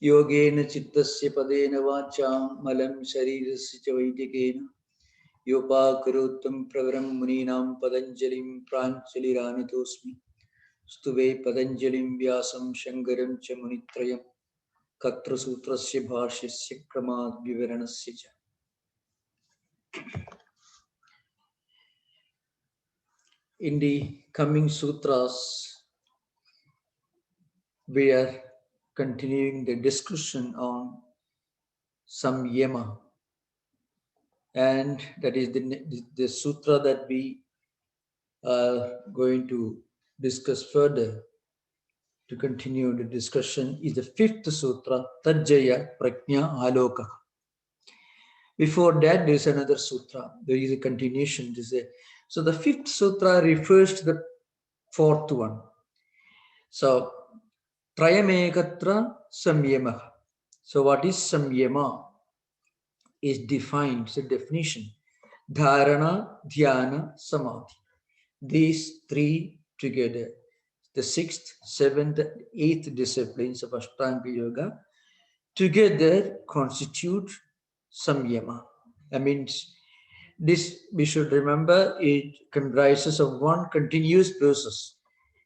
Yogena chittasya padena vacham malam sharirasya cha vaidikena yopakarottam pravaram muninam padanjalim pranchaliranitosmi stuve padanjalim vyasam shankaram cha munitrayam katra sutrasya bhashyasya kramad vivaranasya cha. In the coming sutras, we are continuing the discussion on samyama, and that is the sutra that we are going to discuss further. To continue the discussion is the fifth sutra, Tajjaya Prajna Aloka. Before that, there is another sutra. There is a continuation. So the fifth sutra refers to the fourth one. So, Trayamekatra Samyamaha. So what is Samyama? Is defined, it's a definition. Dharana, Dhyana, Samadhi. These three together, the sixth, seventh, eighth disciplines of Ashtanga Yoga, together constitute Samyama. That means this, we should remember, it comprises of one continuous process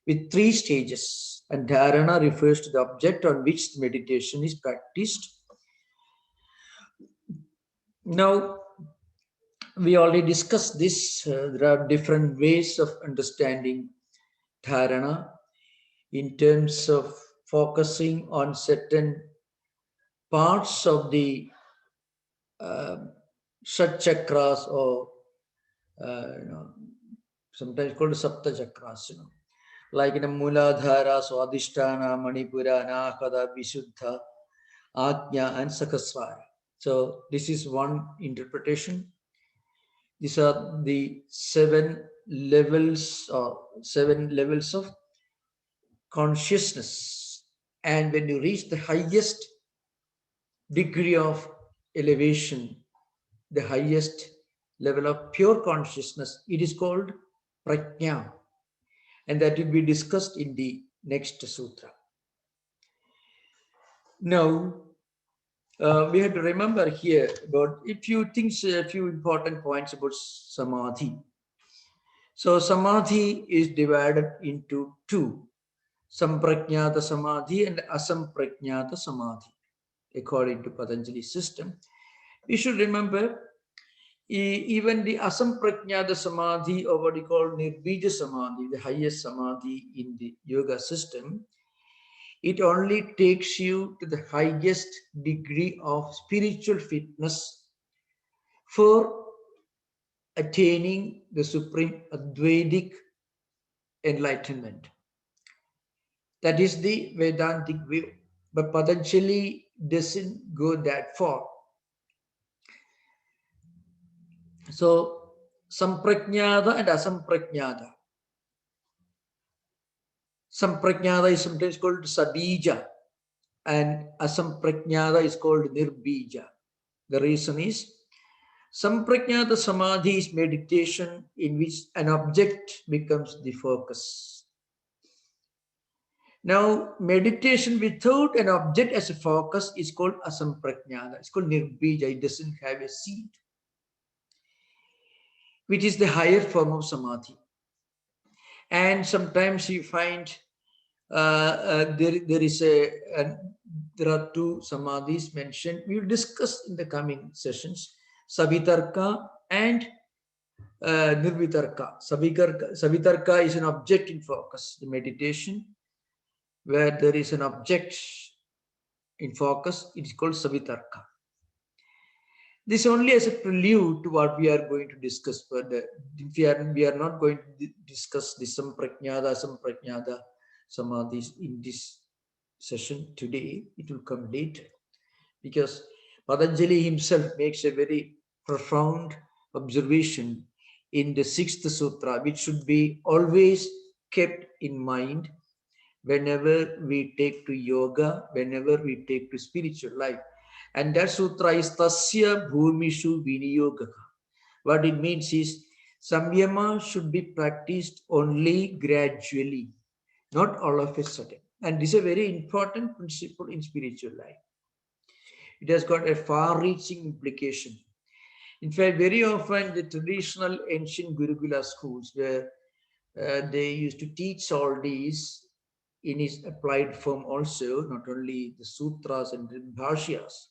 with three stages. And Dharana refers to the object on which the meditation is practiced. Now, we already discussed this. There are different ways of understanding Dharana in terms of focusing on certain parts of the Shat chakras, or sometimes called Sapta chakras, like in Muladhara, Swadhisthana, Manipura, Anahata, Visuddha, Ajna, and Sakasvara. So this is one interpretation. These are the seven levels of consciousness. And when you reach the highest degree of elevation, the highest level of pure consciousness, it is called prajna. And that will be discussed in the next sutra. Now, we have to remember here about a few things, a few important points about samadhi. So samadhi is divided into two, samprajnata samadhi and asamprajnata samadhi, according to Patanjali's system. We should remember even the asamprajnata samadhi, or what we call nirbija samadhi, the highest samadhi in the yoga system, it only takes you to the highest degree of spiritual fitness for attaining the supreme Advaitic enlightenment. That is the Vedantic view. But Patanjali doesn't go that far. So, samprajnata and asamprajnata. Samprajnata is sometimes called sabija, and asamprajnata is called nirbija. The reason is, samprajnata samadhi is meditation in which an object becomes the focus. Now, meditation without an object as a focus is called asamprajnata. It's called nirbija. It doesn't have a seed, which is the higher form of samadhi. And sometimes you find there are two samadhis mentioned. We will discuss in the coming sessions, Savitarka and Nirvitarka. Savitarka is an object in focus, the meditation where there is an object in focus, it is called Savitarka. This only as a prelude to what we are going to discuss further. We are not going to discuss the samprajnata samadhis in this session today. It will come later, because Patanjali himself makes a very profound observation in the sixth sutra, which should be always kept in mind whenever we take to yoga, whenever we take to spiritual life. And that sutra is Tasya Bhumishu Viniyogaka. What it means is, samyama should be practiced only gradually, not all of a sudden. And this is a very important principle in spiritual life. It has got a far-reaching implication. In fact, very often the traditional ancient Gurukula schools where they used to teach all these in its applied form also, not only the sutras and the bhashyas.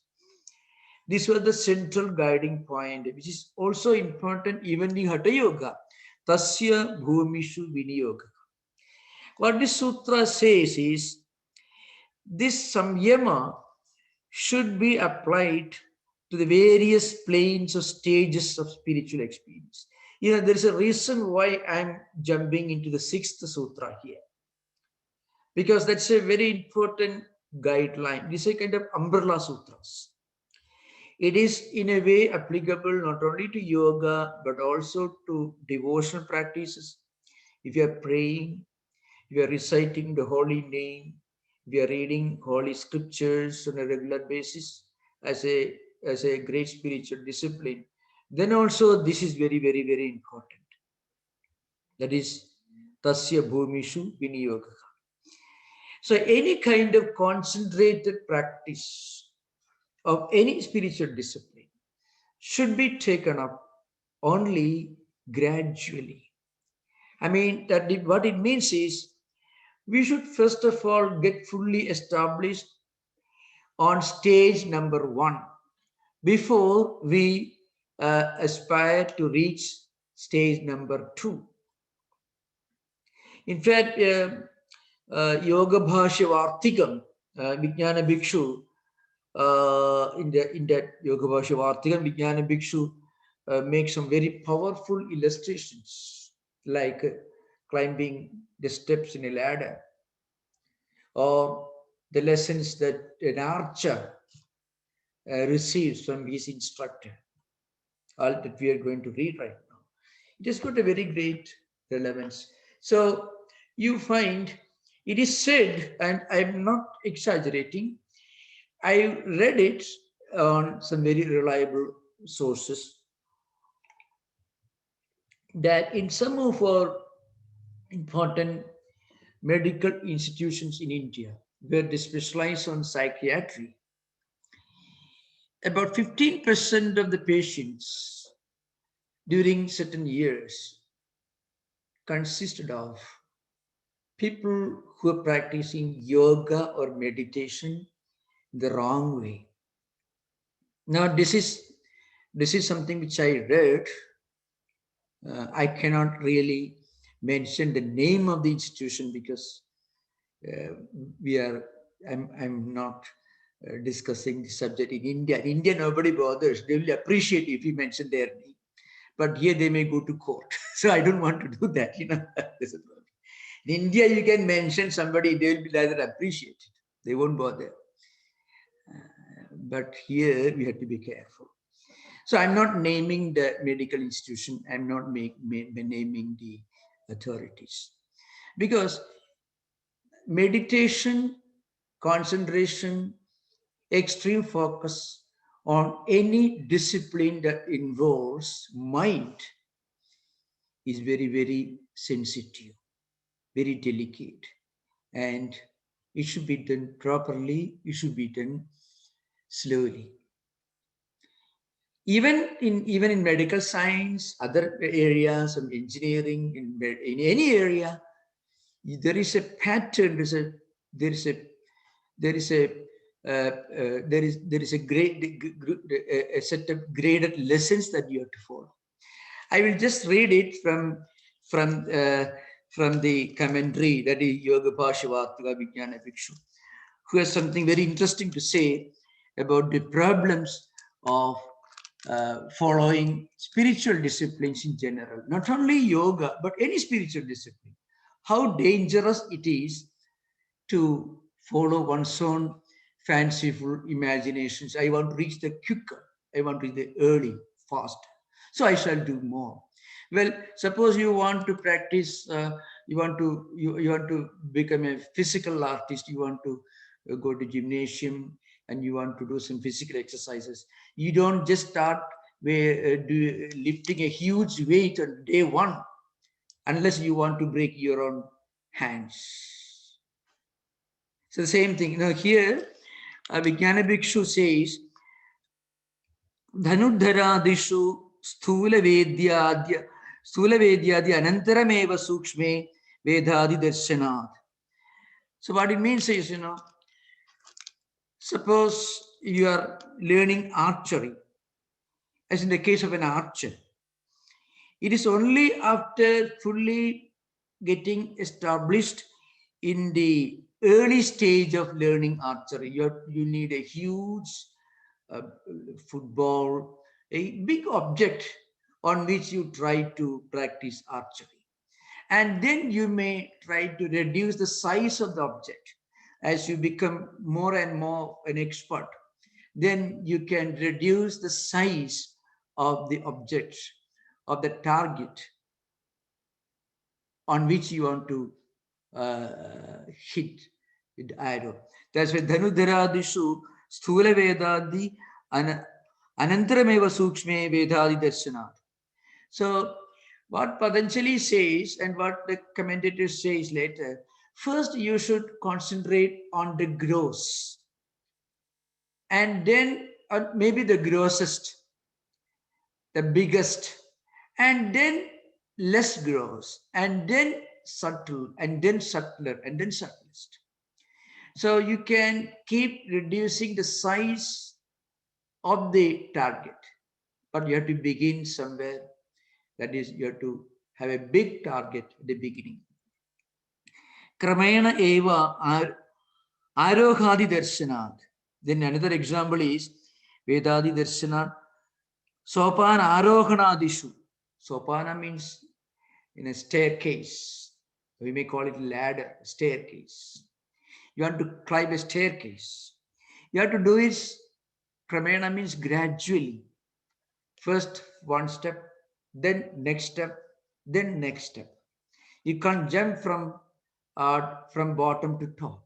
These were the central guiding point, which is also important even in Hatha Yoga. Tasya bhumishu viniyoga. What this sutra says is this samyama should be applied to the various planes or stages of spiritual experience. There is a reason why I'm jumping into the sixth sutra here, because that's a very important guideline. This is a kind of umbrella sutras. It is in a way applicable not only to yoga but also to devotional practices. If you are praying, if you are reciting the holy name, if you are reading holy scriptures on a regular basis as a great spiritual discipline, then also this is very, very, very important. That is tasya bhumishu viniyoga. So any kind of concentrated practice of any spiritual discipline should be taken up only gradually. I mean, what it means is we should first of all get fully established on stage number 1 before we aspire to reach stage number 2. In fact, Yoga Bhashya Vartikam, Vijnana Bhikshu, in that Yoga Bhashya Vartikam, Vijnana Bhikshu makes some very powerful illustrations, like climbing the steps in a ladder, or the lessons that an archer receives from his instructor, all that we are going to read right now. It has got a very great relevance. So you find it is said, and I'm not exaggerating, I read it on some very reliable sources, that in some of our important medical institutions in India, where they specialize on psychiatry, about 15% of the patients during certain years consisted of people who are practicing yoga or meditation the wrong way. Now, this is something which I read. I cannot really mention the name of the institution because I'm not discussing the subject in India. In India, nobody bothers. They will appreciate if you mention their name. But here they may go to court. So I don't want to do that. There's a problem. In India, you can mention somebody, they will be rather appreciated. They won't bother. But here we have to be careful. So I'm not naming the medical institution. I'm not naming the authorities. Because meditation, concentration, extreme focus on any discipline that involves mind is very, very sensitive, very delicate, and it should be done properly, it should be done slowly. Even in medical science, other areas of engineering, in any area, there is a pattern, there is a set of graded lessons that you have to follow. I will just read it from the commentary, that is Yoga Bhashya Vartika Vijnana Bhikshu, who has something very interesting to say about the problems of following spiritual disciplines in general, not only yoga, but any spiritual discipline. How dangerous it is to follow one's own fanciful imaginations. I want to reach the quicker. I want to reach the early, fast. So I shall do more. Well, suppose you want to practice, you want to become a physical artist, you want to go to gymnasium and you want to do some physical exercises. You don't just start lifting a huge weight on day 1 unless you want to break your own hands. So the same thing. Now here, Vijnana Bhikshu says, Dhanudharadishu Stulavedyadi Anantarameva Sukshme Vedadi Darshanat. So what it means is, suppose you are learning archery, as in the case of an archer. It is only after fully getting established in the early stage of learning archery, you need a huge football, a big object on which you try to practice archery. And then you may try to reduce the size of the object as you become more and more an expert. Then you can reduce the size of the object, of the target on which you want to hit with arrow. That's why Dhanudharadishu Sthula Vedadi Anantarameva Sukshme Vedadi Darshanat. So what Patanjali says and what the commentator says later, first you should concentrate on the gross, and then maybe the grossest, the biggest, and then less gross, and then subtle, and then subtler, and then subtlest. So you can keep reducing the size of the target, but you have to begin somewhere. That is, you have to have a big target at the beginning. Kramena eva arohadi darshanat. Then another example is Vedadi darshanat. Sopana arohanadishu. Sopana means in a staircase. We may call it ladder, staircase. You want to climb a staircase. You have to do it. Kramena means gradually. First one step, then next step, then next step. You can't jump from bottom to top.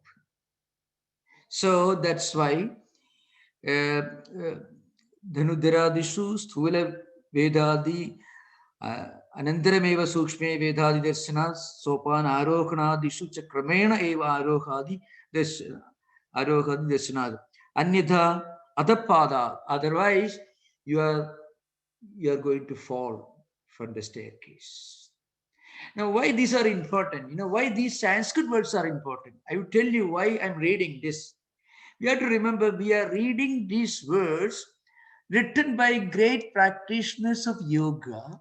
So that's why Dhanudharadishu Sthula Vedadi Anantarameva Sukshme Vedadi Darsana Sopan Arohanadishu Chakramena Eva Arohadi Darsana Anyatha Adapada. Otherwise, you are going to fall from the staircase. Now, why these are important? Why these Sanskrit words are important? I will tell you why I'm reading this. We have to remember we are reading these words written by great practitioners of yoga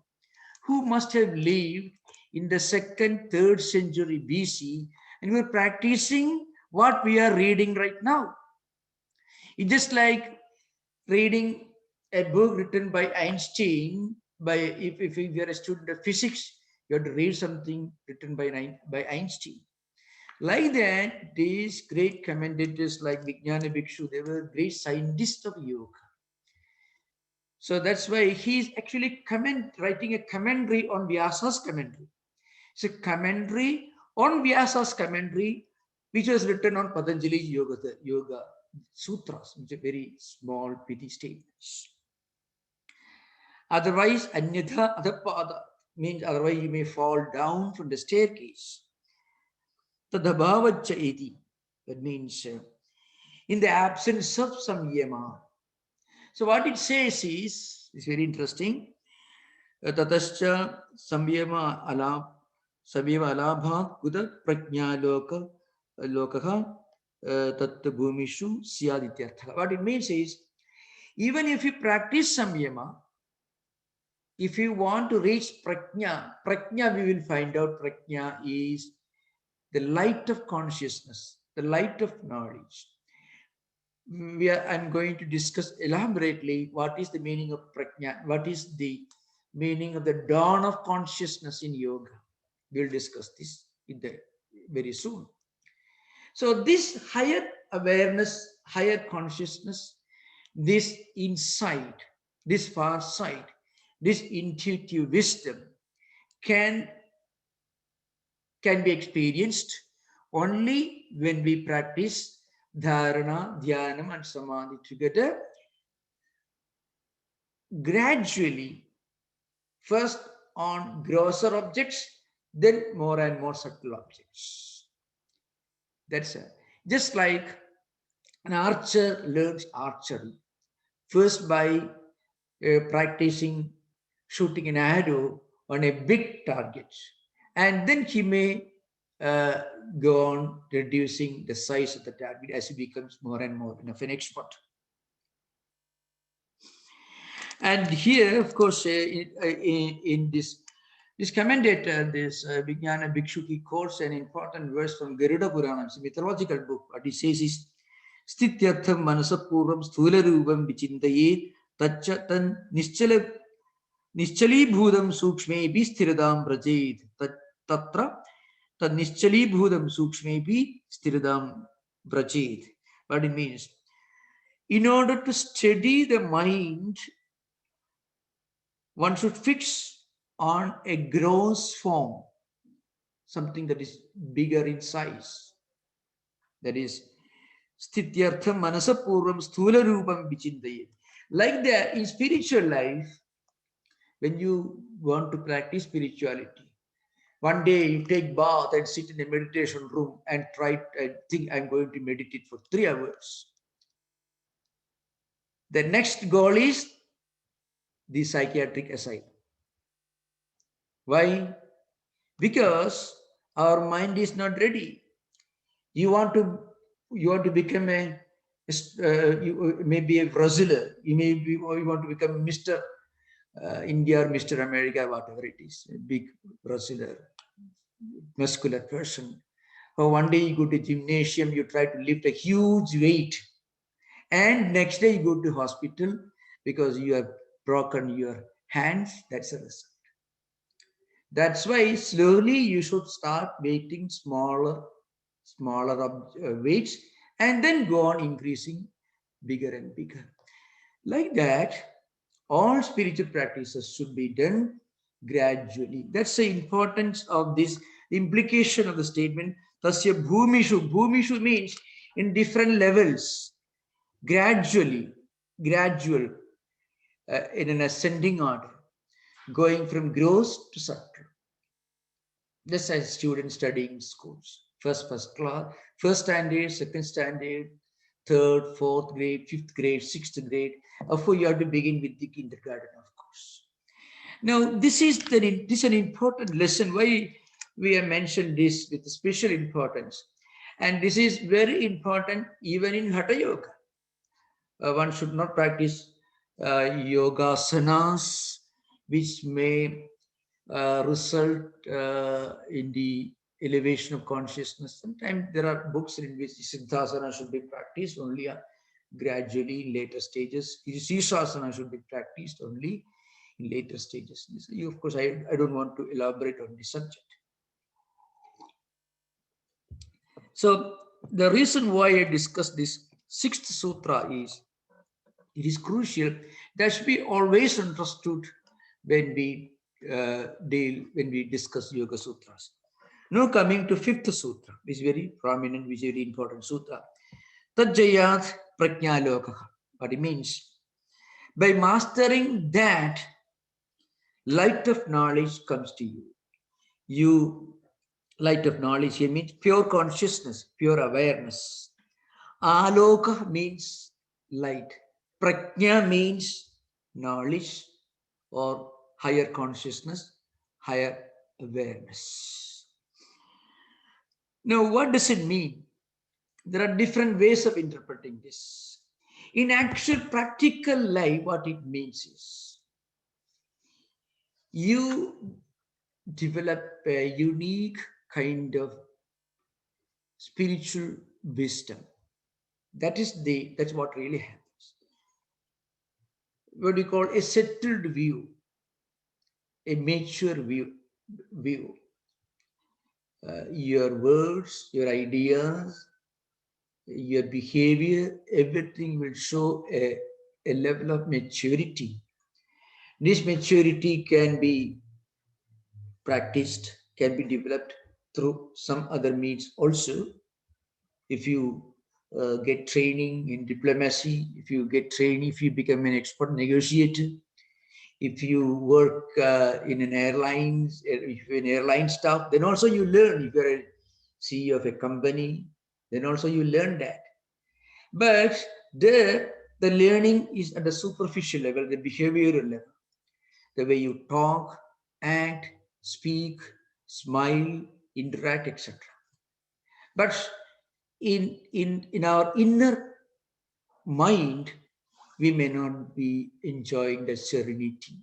who must have lived in the 2nd, 3rd century BC, and we're practicing what we are reading right now. It's just like reading a book written by Einstein. If you're a student of physics, you have to read something written by Einstein. Like that, these great commentators like Vijnana Bhikshu, they were great scientists of yoga. So that's why he's actually writing a commentary on Vyasa's commentary. It's a commentary on Vyasa's commentary, which was written on Patanjali's Yoga Sutras, which are very small, pithy statements. Otherwise, Anyatha Adapada means otherwise you may fall down from the staircase. Tadabhavacha iti. That means in the absence of samyama. So what it says is very interesting. Tatascha samyama alabha kuda prajna lokaha tat bhumishu syadityartha. What it means is, even if you practice samyama, if you want to reach prajna we will find out prajna is the light of consciousness, the light of knowledge. I'm going to discuss elaborately what is the meaning of prajna, what is the meaning of the dawn of consciousness in yoga. We'll discuss this very soon. So this higher awareness, higher consciousness, this insight, this far sight, this intuitive wisdom can be experienced only when we practice dharana, dhyanam, and samadhi together. Gradually, first on grosser objects, then more and more subtle objects. That's it. Just like an archer learns archery, first by practicing shooting an arrow on a big target. And then he may go on reducing the size of the target as he becomes more and more of an expert. And here, of course, in this commentator, this Vijnana Bhikshu, he quotes an important verse from Garuda Puranam, it's a mythological book. What he says is, Sthityartham manasapurvam sthula rupam vichintaye tacha tan nischali bhudam sukshmebi sthiradam brajed tatra tad nischali bhudam sukshmebi sthiradam brajed. What it means, in order to steady the mind, one should fix on a gross form, something that is bigger in size. That is, Sthityartham manasapurvam sthula rupam vichintaye. Like that, in spiritual life, when you want to practice spirituality, one day you take bath and sit in a meditation room and try and think, I'm going to meditate for 3 hours. The next goal is the psychiatric asylum. Why? Because our mind is not ready. You want to become you may be a wrestler. You want to become Mr. India or Mr. America, whatever it is, a big wrestler, muscular person. Or one day you go to gymnasium, you try to lift a huge weight, and next day you go to hospital because you have broken your hands. That's a result. That's why slowly you should start weighting smaller weights and then go on increasing bigger and bigger. Like that, all spiritual practices should be done gradually. That's the importance of this implication of the statement. Tasya bhumishu. Bhumishu means in different levels, gradual, in an ascending order, going from gross to subtle. Just as students studying in schools, first class, first standard, second standard, third, fourth grade, fifth grade, sixth grade. Of course, you have to begin with the kindergarten, of course. Now, this is an important lesson. Why we have mentioned this with special importance, and this is very important even in Hatha Yoga. One should not practice yogasanas, which may result in the elevation of consciousness. Sometimes there are books in which Siddhasana should be practiced only gradually in later stages. Sishasana should be practiced only in later stages. Of course, I don't want to elaborate on this subject. So the reason why I discussed this 6th sutra is, it is crucial. That should be always understood when we discuss Yoga Sutras. Now coming to 5th sutra, which is very prominent, which is very important sutra. Tajjayat prajnalokaha. What it means? By mastering that, light of knowledge comes to you. Light of knowledge here means pure consciousness, pure awareness. Aloka means light. Prajna means knowledge or higher consciousness, higher awareness. Now, what does it mean? There are different ways of interpreting this. In actual practical life, what it means is, you develop a unique kind of spiritual wisdom. That's what really happens. What we call a settled view, a mature view. Your words, your ideas, your behavior, everything will show a level of maturity. This maturity can be practiced, can be developed through some other means also. If you get training in diplomacy, if you become an expert negotiator, if you work in an airlines, if you're an airline staff, then also you learn. If you're a CEO of a company, then also you learn that. But there, The learning is at the superficial level, the behavioral level, the way you talk, act, speak, smile, interact, etc. But in our inner mind, we may not be enjoying the serenity,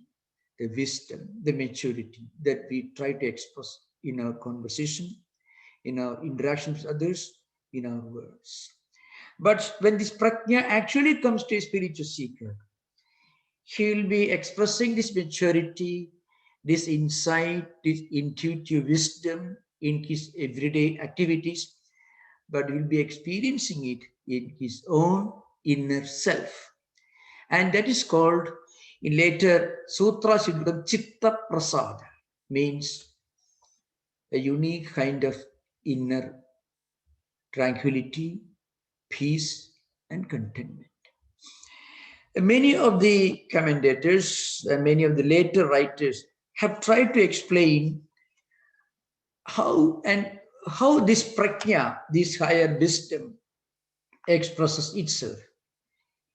the wisdom, the maturity that we try to express in our conversation, in our interactions with others, in our words. But when this prajna actually comes to a spiritual seeker, he will be expressing this maturity, this insight, this intuitive wisdom in his everyday activities, but will be experiencing it in his own inner self. And that is called, in later sutras, it becomes chitta prasada, means a unique kind of inner tranquility, peace, and contentment. Many of the commentators and many of the later writers have tried to explain how this prajna, this higher wisdom, expresses itself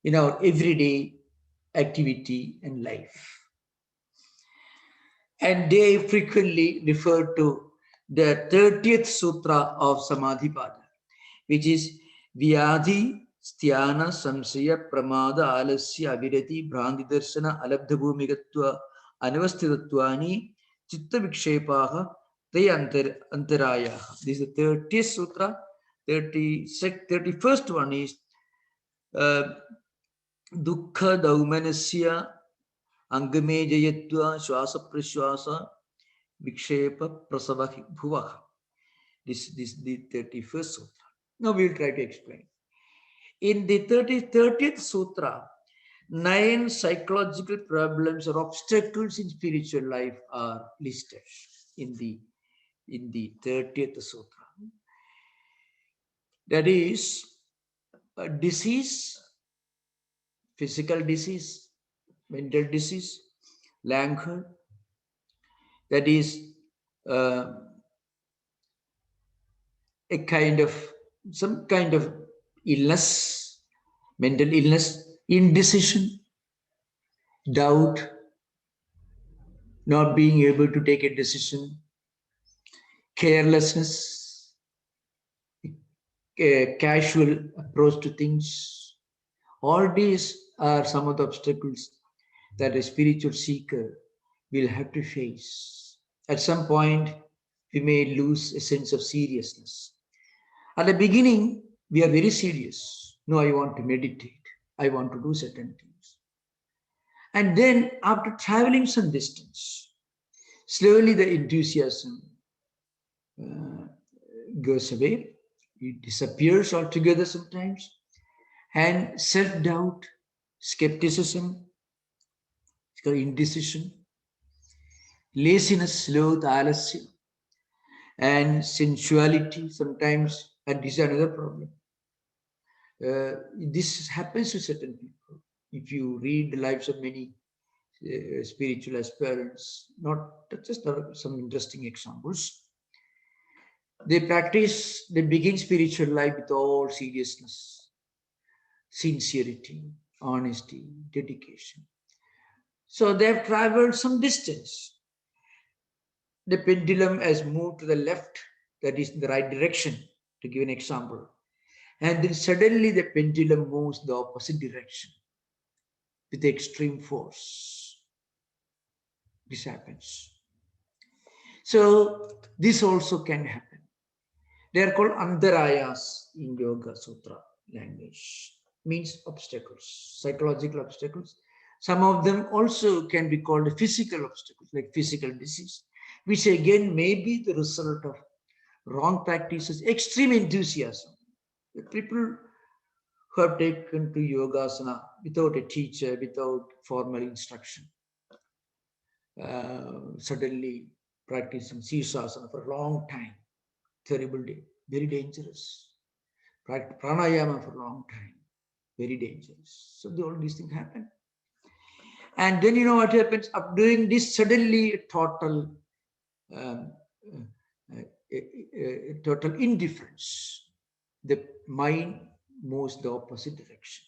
in our everyday activity and life. And they frequently refer to the 30th sutra of Samadhipada, which is Vyadhi Sthana Samsaya Pramada Alasya Avirati Bhranti Darshana Alabdha Bhumigatva Anavasthitattvani Chitta Vikshepaha Te Antarayaha. This is the 30th sutra. 31st one is Dukkha Daumanasya Angame Jayatva Shwasa Prashwasa Vikshepa Prasava Bhuvaha. This is the 31st sutra. Now we will try to explain. In the 30th sutra, 9 psychological problems or obstacles in spiritual life are listed in the 30th sutra. That is a disease, physical disease, mental disease, languor, that is some kind of illness, mental illness, indecision, doubt, not being able to take a decision, carelessness, a casual approach to things. All these are some of the obstacles that a spiritual seeker will have to face. At some point, we may lose a sense of seriousness. At the beginning, we are very serious. No, I want to meditate. I want to do certain things. And then after traveling some distance, slowly the enthusiasm goes away. It disappears altogether sometimes. And self-doubt, skepticism, indecision, laziness, sloth, alasya, and sensuality sometimes, and this is another problem. This happens to certain people. If you read the lives of many spiritual aspirants, not just some interesting examples, they begin spiritual life with all seriousness, sincerity, honesty, dedication. So they have traveled some distance. The pendulum has moved to the left, that is the right direction, to give an example. And then suddenly the pendulum moves the opposite direction with extreme force. This happens. So this also can happen. They are called antarayas in Yoga Sutra language. Means obstacles, psychological obstacles. Some of them also can be called physical obstacles, like physical disease, which again may be the result of wrong practices, extreme enthusiasm. The people who have taken to Yogasana without a teacher, without formal instruction, suddenly practicing Sirsasana for a long time, terrible day, very dangerous. Pranayama for a long time, very dangerous. So all these things happen. And then you know what happens? After doing this, suddenly total indifference. The mind moves the opposite direction.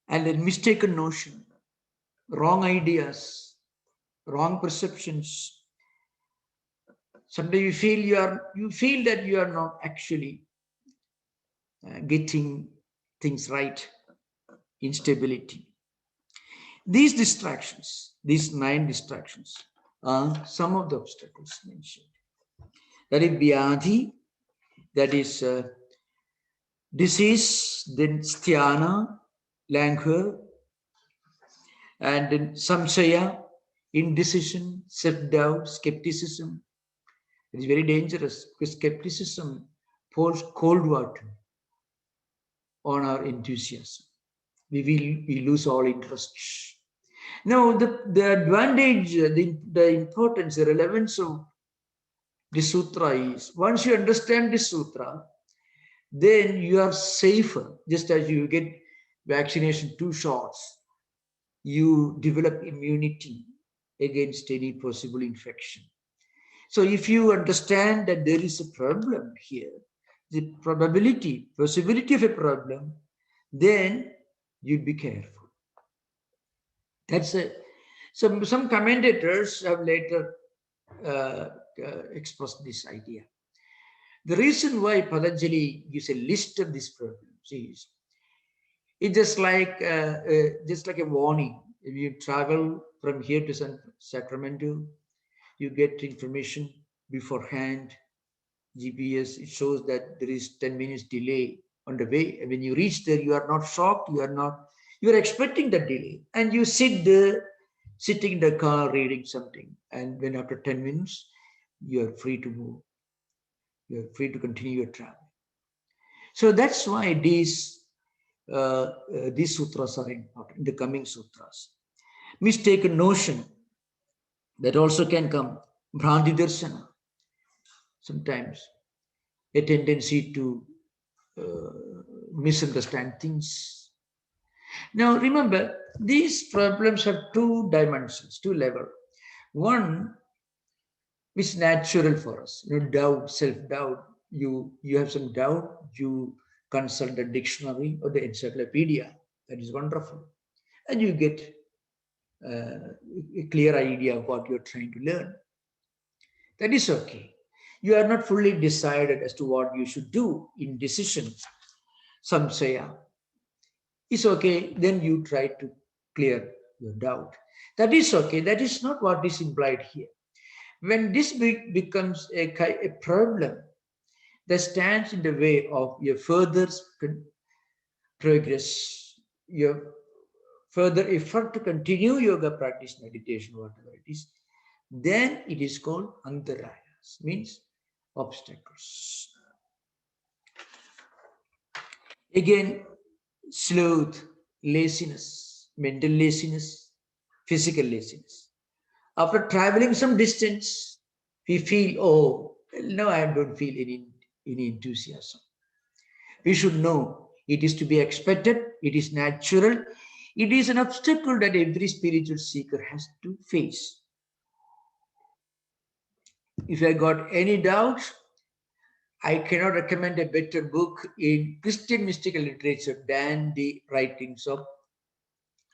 and then mistaken notion, wrong ideas, wrong perceptions. Sometimes you feel that you are not actually getting things right. Instability. These distractions, these 9 distractions, are some of the obstacles mentioned. That is vyadhi, that is disease, then sthana, languor, and then samshaya, indecision, self-doubt, skepticism. It is very dangerous because skepticism pours cold water on our enthusiasm. We lose all interest. Now, the advantage, the importance, the relevance of this sutra is, once you understand this sutra, then you are safer. Just as you get vaccination 2 shots, you develop immunity against any possible infection. So if you understand that there is a problem here, the possibility of a problem, then you be careful. That's a some commentators have later expressed this idea. The reason why Patanjali gives a list of these problems is it's just like a warning. If you travel from here to Sacramento, you get information beforehand. GPS, it shows that there is 10 minutes delay on the way. And when you reach there, you are not shocked, you are expecting the delay. And you sit there, sitting in the car reading something. And when after 10 minutes, you are free to move. You are free to continue your travel. So that's why these sutras are important, the coming sutras. Mistaken notion, that also can come. Bhranti darsana, sometimes a tendency to misunderstand things. Now remember, these problems have 2 dimensions, 2 levels. One is natural for us, doubt, self-doubt. You have some doubt, you consult the dictionary or the encyclopedia. That is wonderful. And you get a clear idea of what you're trying to learn. That is okay. You are not fully decided as to what you should do in decisions. Some say, it's okay, then you try to clear your doubt. That is okay. That is not what is implied here. When this becomes a problem that stands in the way of your further progress, your further effort to continue yoga practice, meditation, whatever it is, then it is called antarayas, means obstacles. Again, sloth, laziness, mental laziness, physical laziness. After traveling some distance, we feel, oh, no, I don't feel any enthusiasm. We should know it is to be expected, it is natural, it is an obstacle that every spiritual seeker has to face. If I got any doubts, I cannot recommend a better book in Christian mystical literature than the writings of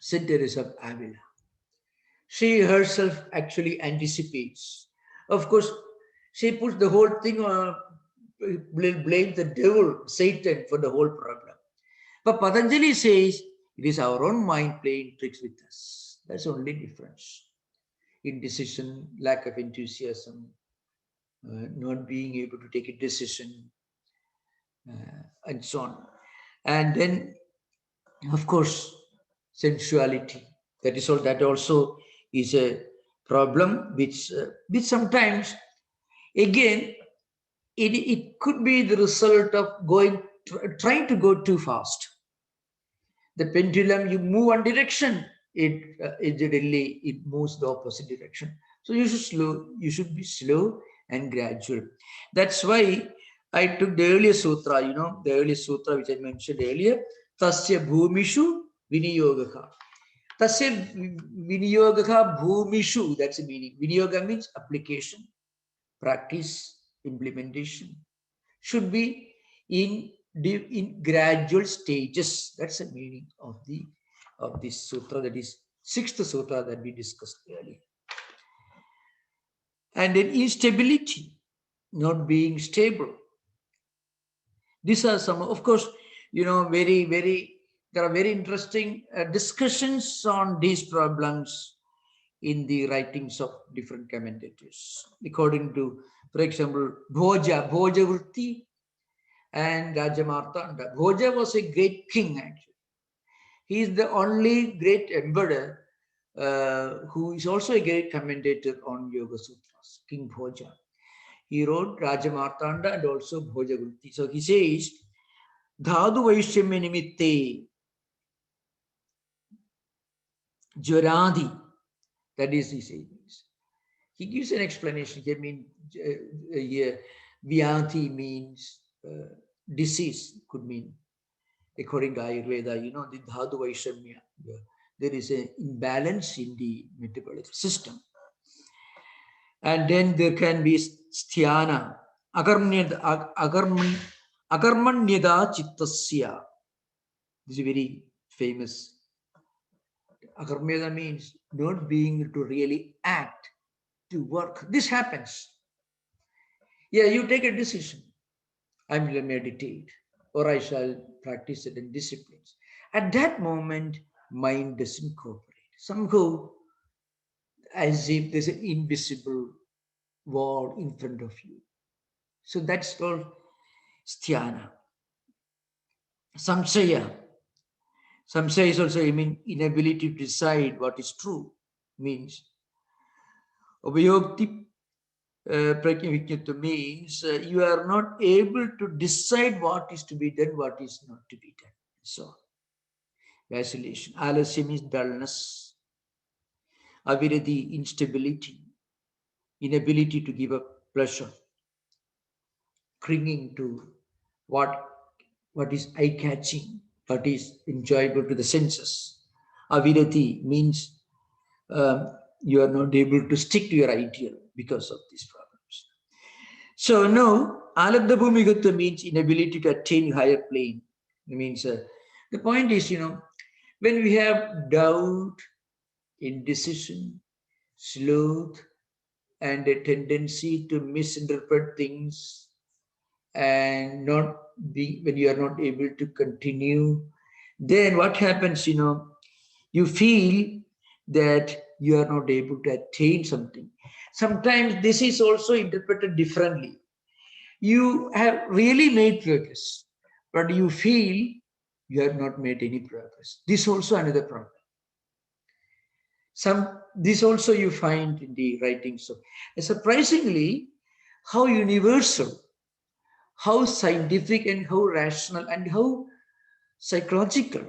Saint Teresa of Avila. She herself actually anticipates. Of course, she puts the whole thing on, blames the devil, Satan, for the whole problem. But Patanjali says it is our own mind playing tricks with us. That's the only difference. Indecision, lack of enthusiasm, not being able to take a decision, and so on. And then, of course, sensuality. That also is a problem, which sometimes, again, it could be the result of trying to go too fast. The pendulum, you move one direction, it moves the opposite direction. So you should be slow and gradual. That's why I took the earlier sutra, the earlier sutra which I mentioned earlier, Tasya Bhumishu Viniyogaka. Tasya Viniyogaka Bhumishu, that's the meaning. Viniyoga means application, practice, implementation. Should be in gradual stages. That's the meaning of the of this sutra, that is sixth sutra that we discussed earlier. And then instability, not being stable. These are some, of course, there are very interesting discussions on these problems in the writings of different commentators. According to, for example, Bhoja Vritti and Rajamartanda. Bhoja was a great king, actually. He is the only great emperor who is also a great commentator on Yoga Sutras, King Bhoja. He wrote Rajamartanda and also Bhoja Vritti. So he says, Dhadu Vaishyamya Nimitte Jvaradi. That is, he says. He gives an explanation. He means Vyati means disease, could mean, according to Ayurveda, the Dhadu Vaishamya. There is an imbalance in the metabolic system. And then there can be Sthana, Agarmanyada Chittasya. This is very famous. Agarmanyada means not being able to really act, to work. This happens. Yeah, you take a decision. I will meditate, or I shall practice certain disciplines. At that moment, mind doesn't cooperate. Somehow, as if there's an invisible wall in front of you. So that's called sthana. Samshaya. Samshaya is also, inability to decide what is true. Means Upayogti Prakyavijnata means you are not able to decide what is to be done, what is not to be done. So, vacillation. Alasya means dullness. Aviradi, instability. Inability to give up pleasure. Clinging to what is eye-catching, what is enjoyable to the senses. Avirati means you are not able to stick to your ideal because of these problems. So now, Alabdha Bhumigata means inability to attain higher plane. It means the point is, when we have doubt, indecision, sloth, and a tendency to misinterpret things, and when you are not able to continue, then what happens, you feel that you are not able to attain something. Sometimes this is also interpreted differently. You have really made progress, but you feel you have not made any progress. This is also another problem. This also you find in the writings of, surprisingly, how universal, how scientific and how rational and how psychological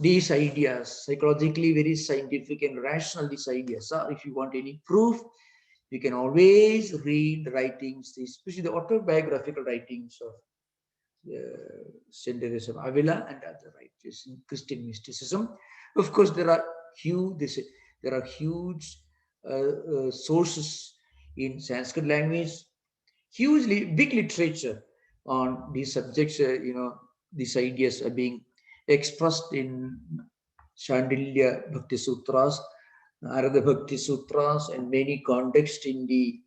these ideas, psychologically very scientific and rational these ideas are. If you want any proof, you can always read the writings, especially the autobiographical writings of Saint Teresa of Avila and other writers in Christian mysticism. Of course, there are huge sources in Sanskrit language, hugely big literature on these subjects. These ideas are being expressed in Shandilya Bhakti Sutras, Narada Bhakti Sutras, and many contexts in the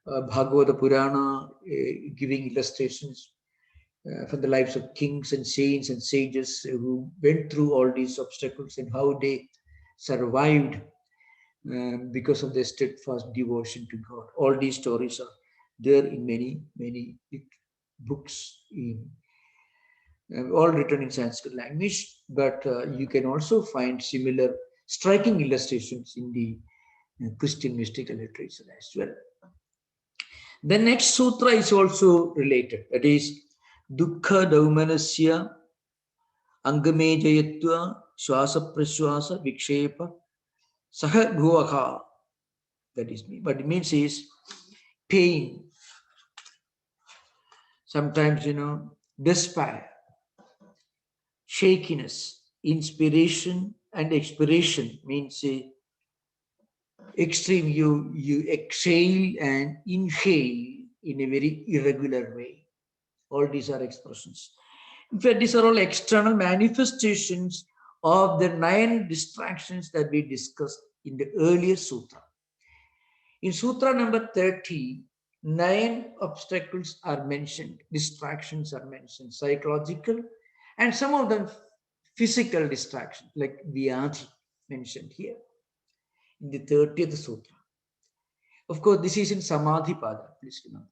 Bhagavata Purana, giving illustrations from the lives of kings and saints and sages who went through all these obstacles and how they survived because of their steadfast devotion to God. All these stories are there in many, many books, all written in Sanskrit language, but you can also find similar striking illustrations in the Christian mystical literature as well. The next sutra is also related. That is Dukkha Daumanasya Angame Jayatva Swasa Praswasa Vikshepa Saha Bhuvaha. That is me. What it means is pain. Sometimes, despair, shakiness, inspiration and expiration means extreme. You exhale and inhale in a very irregular way. All these are expressions. In fact, these are all external manifestations of the 9 distractions that we discussed in the earlier sutra. In sutra number 30, 9 obstacles are mentioned, distractions are mentioned, psychological, and some of them physical distractions, like vyadhi mentioned here in the 30th sutra. Of course, this is in Samadhi Pada, please remember.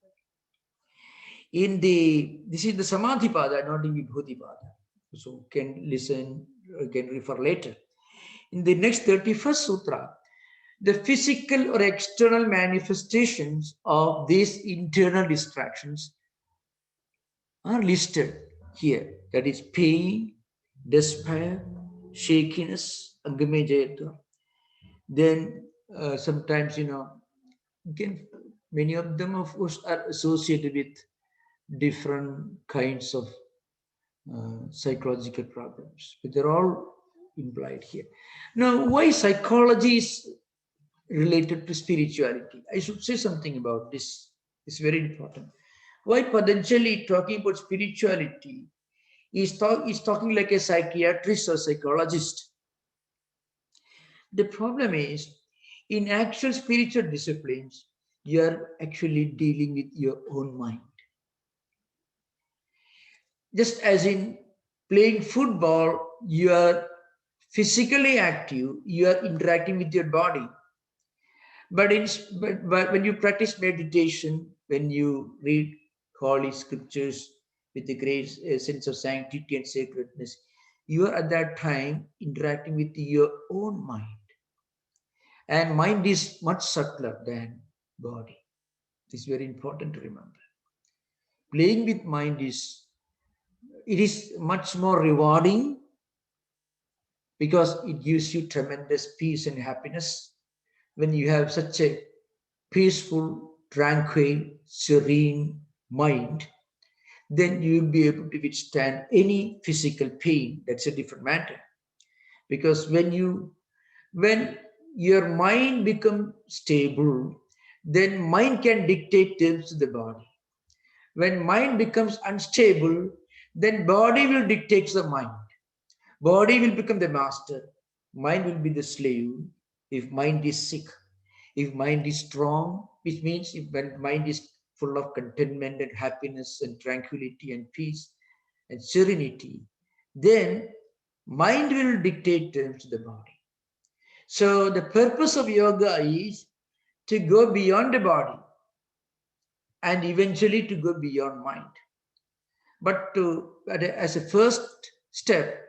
This is the Samadhi Pada, not in Vibhuti Pada. So can listen, can refer later. In the next 31st sutra, the physical or external manifestations of these internal distractions are listed here. That is pain, despair, shakiness, Agamejayata. Then sometimes, again, many of them, of course, are associated with different kinds of psychological problems, but they're all implied here. Now, why psychology is related to spirituality? I should say something about this. It's very important. Why Patanjali talking about spirituality is talking like a psychiatrist or psychologist? The problem is, in actual spiritual disciplines, you are actually dealing with your own mind. Just as in playing football, you are physically active, you are interacting with your body. But when you practice meditation, when you read holy scriptures with a great sense of sanctity and sacredness, you are at that time interacting with your own mind. And mind is much subtler than body. It's very important to remember. Playing with mind is much more rewarding because it gives you tremendous peace and happiness when you have such a peaceful, tranquil, serene mind. Then you will be able to withstand any physical pain. That's a different matter. Because when your mind becomes stable, then mind can dictate terms to the body. When mind becomes unstable, then body will dictate the mind. Body will become the master. Mind will be the slave if mind is sick. If mind is strong, which means when mind is full of contentment and happiness and tranquility and peace and serenity, then mind will dictate terms to the body. So the purpose of yoga is to go beyond the body and eventually to go beyond mind. But as a first step,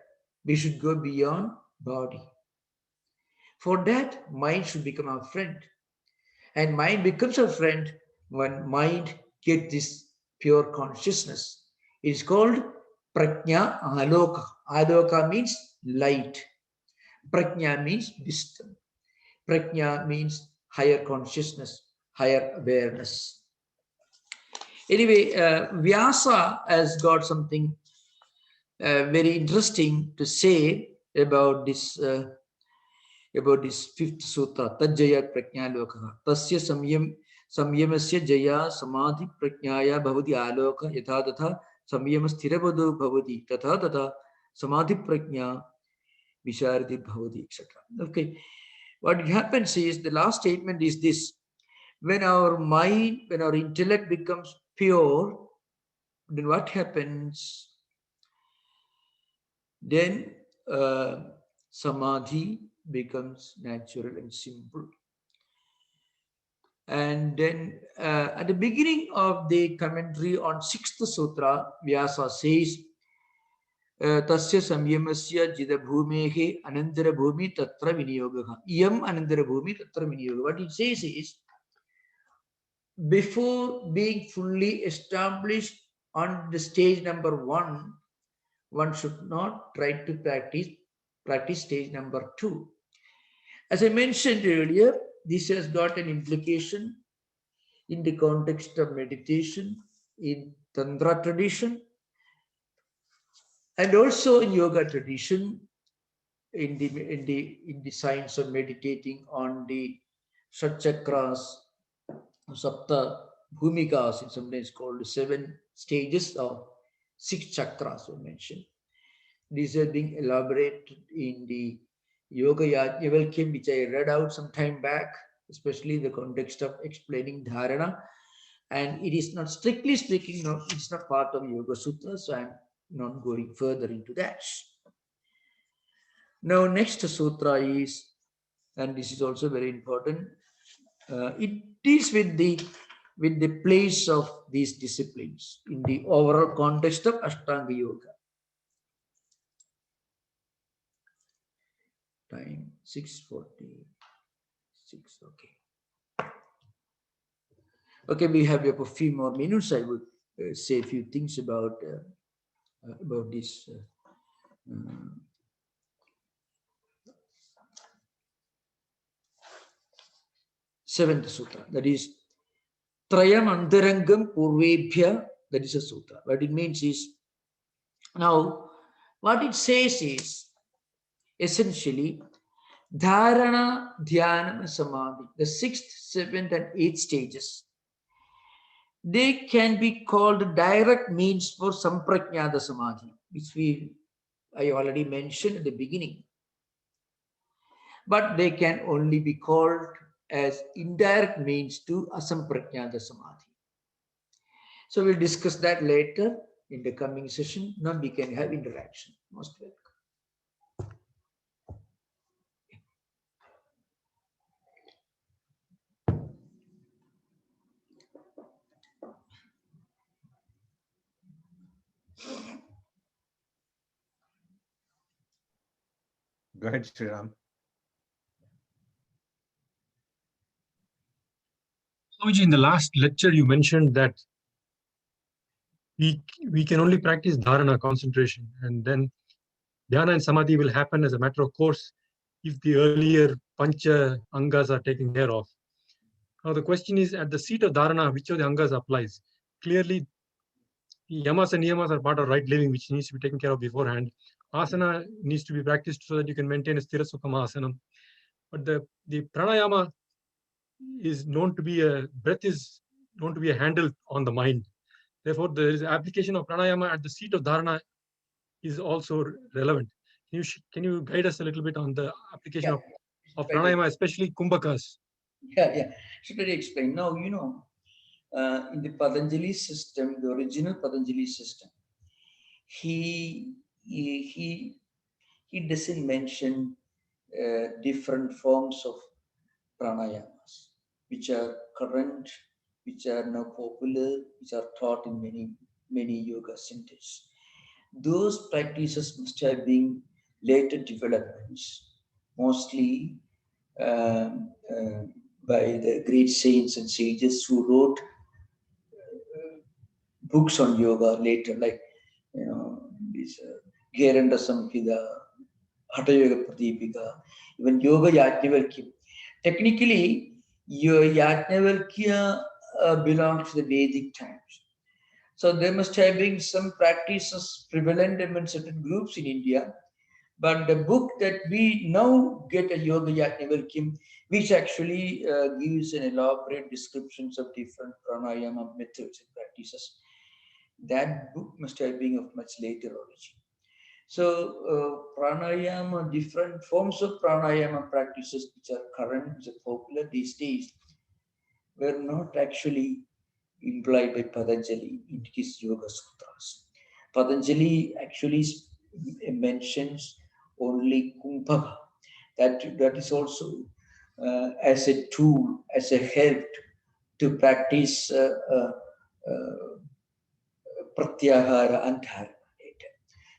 we should go beyond body. For that, mind should become our friend. And mind becomes a friend when mind gets this pure consciousness. It is called prajna aloka. Aloka means light. Prajna means wisdom. Prajna means higher consciousness, higher awareness. Anyway, Vyasa has got something very interesting to say about this fifth sutra, Tajjaya Prajna Loka. Tasya samyamasya jaya samadhi prajnaya bhavati aloka yatha tatha samyama sthirabado bhavati tatha tatha samadhi prajna vishardi bhavati, etc. Okay, what happens is, the last statement is this: when our mind, when our intellect becomes pure, then what happens? Then samadhi becomes natural and simple. And then at the beginning of the commentary on 6th sutra, Vyasa says, Tasya samyamasya jidabhumehe anandara bhumi tatra viniyogaha. Yam anandara bhumi tatra viniyogaha. What it says is, before being fully established on the stage number 1, one should not try to practice stage number 2. As I mentioned earlier, this has got an implication in the context of meditation, in Tantra tradition, and also in yoga tradition, in the science of meditating on the Shatchakras, Sapta Bhumikas, in sometimes called 7 stages of 6 chakras were mentioned. These are being elaborated in the Yoga Yajnavalkya, which I read out some time back, especially in the context of explaining dharana. And it is not, strictly speaking, no, it's not part of Yoga Sutra, so I'm not going further into that. Now, next sutra is, and this is also very important, it deals with the place of these disciplines in the overall context of Ashtanga Yoga. Time 6:46. Okay. Okay, we have a few more minutes. I would say a few things about this. Seventh sutra, that is Trayam Antarangam Purvebhya, that is a sutra. What it means is, now what it says is essentially Dharana, Dhyana, Samadhi, the 6th, 7th, and 8th stages, they can be called direct means for Samprajnata Samadhi, which I already mentioned at the beginning. But they can only be called as indirect means to Asamprajnata Samadhi. So we'll discuss that later in the coming session. Now we can have interaction. Most welcome. Go ahead, Sriram. Swamiji, in the last lecture, you mentioned that we can only practice dharana, concentration, and then dhyana and samadhi will happen as a matter of course if the earlier pancha angas are taken care of. Now the question is, at the seat of dharana, which of the angas applies? Clearly, yamas and niyamas are part of right living, which needs to be taken care of beforehand. Asana needs to be practiced so that you can maintain a sthira sukhama asanam. But the pranayama is known to be breath is known to be a handle on the mind. Therefore, the application of pranayama at the seat of dharana is also relevant. Can you guide us a little bit on the application of pranayama, especially kumbhakas? Yeah. Should I explain? Now, in the Patanjali system, the original Patanjali system, he doesn't mention different forms of pranayamas, which are current, which are now popular, which are taught in many yoga centers. Those practices must have been later developments, mostly by the great saints and sages who wrote books on yoga later, like this Gheranda Samhita, Hatha Yoga Pradipika, even Yoga Yajnavalkya. Technically, your Yajnavalkya belongs to the Vedic times. So there must have been some practices prevalent among certain groups in India. But the book that we now get a Yoga Yajnavalkya, which actually gives an elaborate descriptions of different pranayama methods and practices, that book must have been of much later origin. So pranayama, different forms of pranayama practices which are current, which are popular these days, were not actually implied by Patanjali in his Yoga Sutras. Patanjali actually mentions only kumbhaka. That is also as a tool, as a help to practice pratyahara and dharana.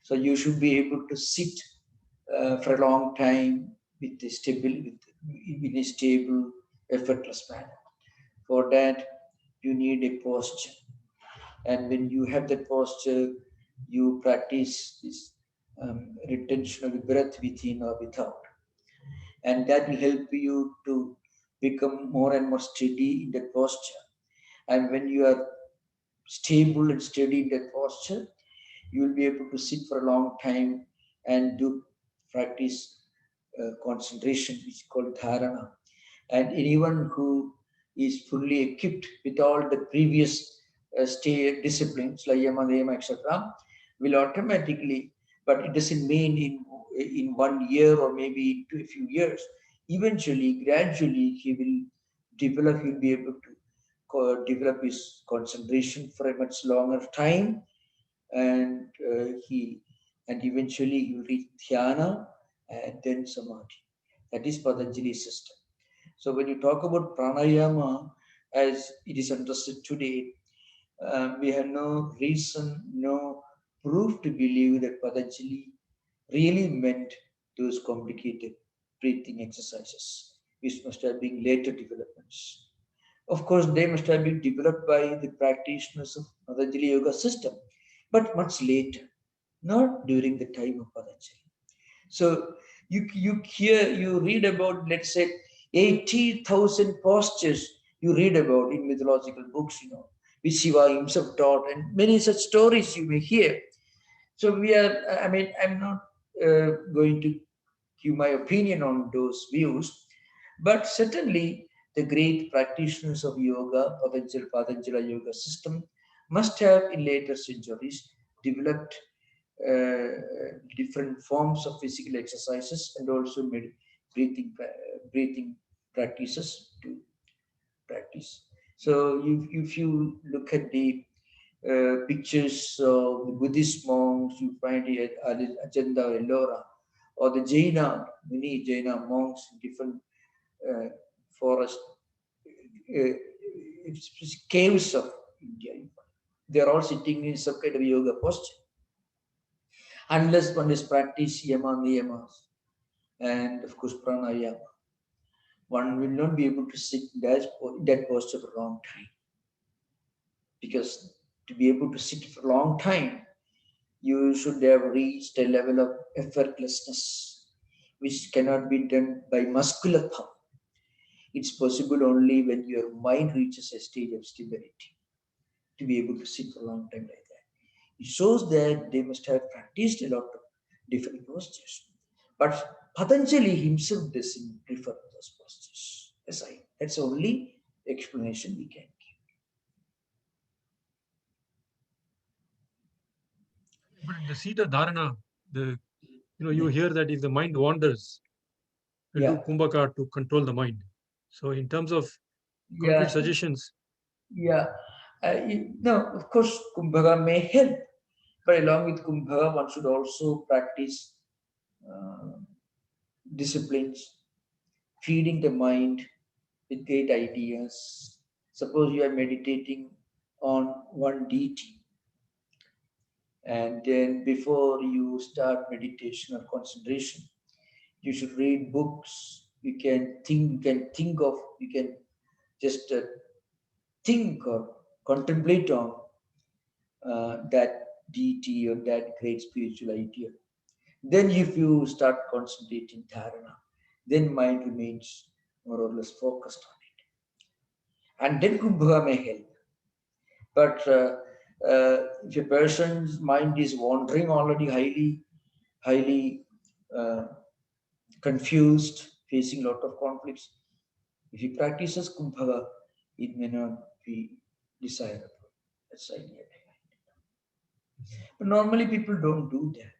So you should be able to sit for a long time in a stable, effortless manner. For that, you need a posture. And when you have that posture, you practice this retention of the breath within or without. And that will help you to become more and more steady in that posture. And when you are stable and steady in that posture, you will be able to sit for a long time and do practice concentration, which is called dharana. And anyone who is fully equipped with all the previous disciplines like yama, niyama, etc., will automatically but it doesn't mean in 1 year or maybe into a few years. Eventually, gradually, he will develop, he'll be able to develop his concentration for a much longer time, and eventually he will reach dhyana and then samadhi. That is Patanjali's system. So when you talk about pranayama, as it is understood today, we have no reason, no proof to believe that Patanjali really meant those complicated breathing exercises, which must have been later developments. Of course, they must have been developed by the practitioners of Patanjali Yoga system, but much later, not during the time of Patanjali. So you read about, let's say, 80,000 postures you read about in mythological books, which Shiva himself taught, and many such stories you may hear. So I'm not going to give my opinion on those views, but certainly the great practitioners of yoga, Patanjali Yoga system, must have in later centuries developed different forms of physical exercises and also breathing practices to practice. So if you look at the pictures of the Buddhist monks, you find it at Ajanta, Ellora, or the many Jaina monks in different forest caves of India. They are all sitting in some kind of yoga posture. Unless one is practice yama niyamas and of course pranayama, one will not be able to sit in that posture for a long time. Because to be able to sit for a long time, you should have reached a level of effortlessness, which cannot be done by muscular power. It's possible only when your mind reaches a stage of stability to be able to sit for a long time like that. It shows that they must have practiced a lot of different postures. But Patanjali himself doesn't prefer those postures. That's the only explanation we can give. But in the seat of dharana, you hear that if the mind wanders, we do kumbhaka to control the mind. So in terms of concrete suggestions. Yeah. No, of course, kumbhaka may help. But along with kumbhaka, one should also practice disciplines, feeding the mind with great ideas. Suppose you are meditating on one deity, and then before you start meditation or concentration, you should read books. You can just think or contemplate on that deity or that great spiritual idea. Then if you start concentrating dharana, then mind remains more or less focused on it. And then kumbhaka may help. But if a person's mind is wandering already, highly confused, facing a lot of conflicts, if he practices kumbhaka, it may not be desirable. That's the idea behind it. But normally people don't do that.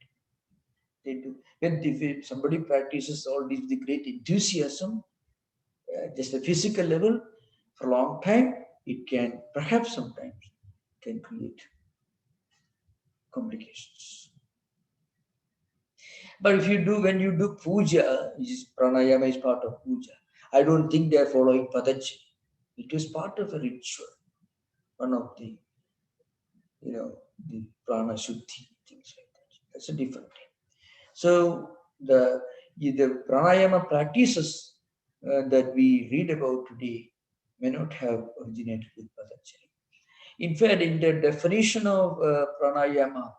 They do. If somebody practices all this with great enthusiasm, just a physical level, for a long time, it can perhaps sometimes can create complications. But when you do puja, pranayama is part of puja. I don't think they are following Patanjali. It is part of a ritual, one of the, the prana shuddhi, things like that. That's a different thing. So the pranayama practices that we read about today may not have originated with Patanjali. In fact, in the definition of pranayama,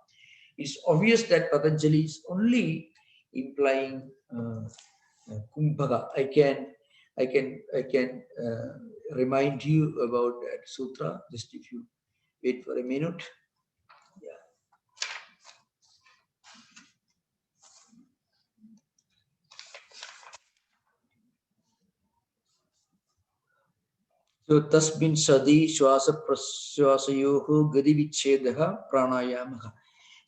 it's obvious that Patanjali is only implying kumbhaka. I can remind you about that sutra, just if you wait for a minute. So tasmin sadi shwasa praswasayoho gadi vichedha pranayamaha.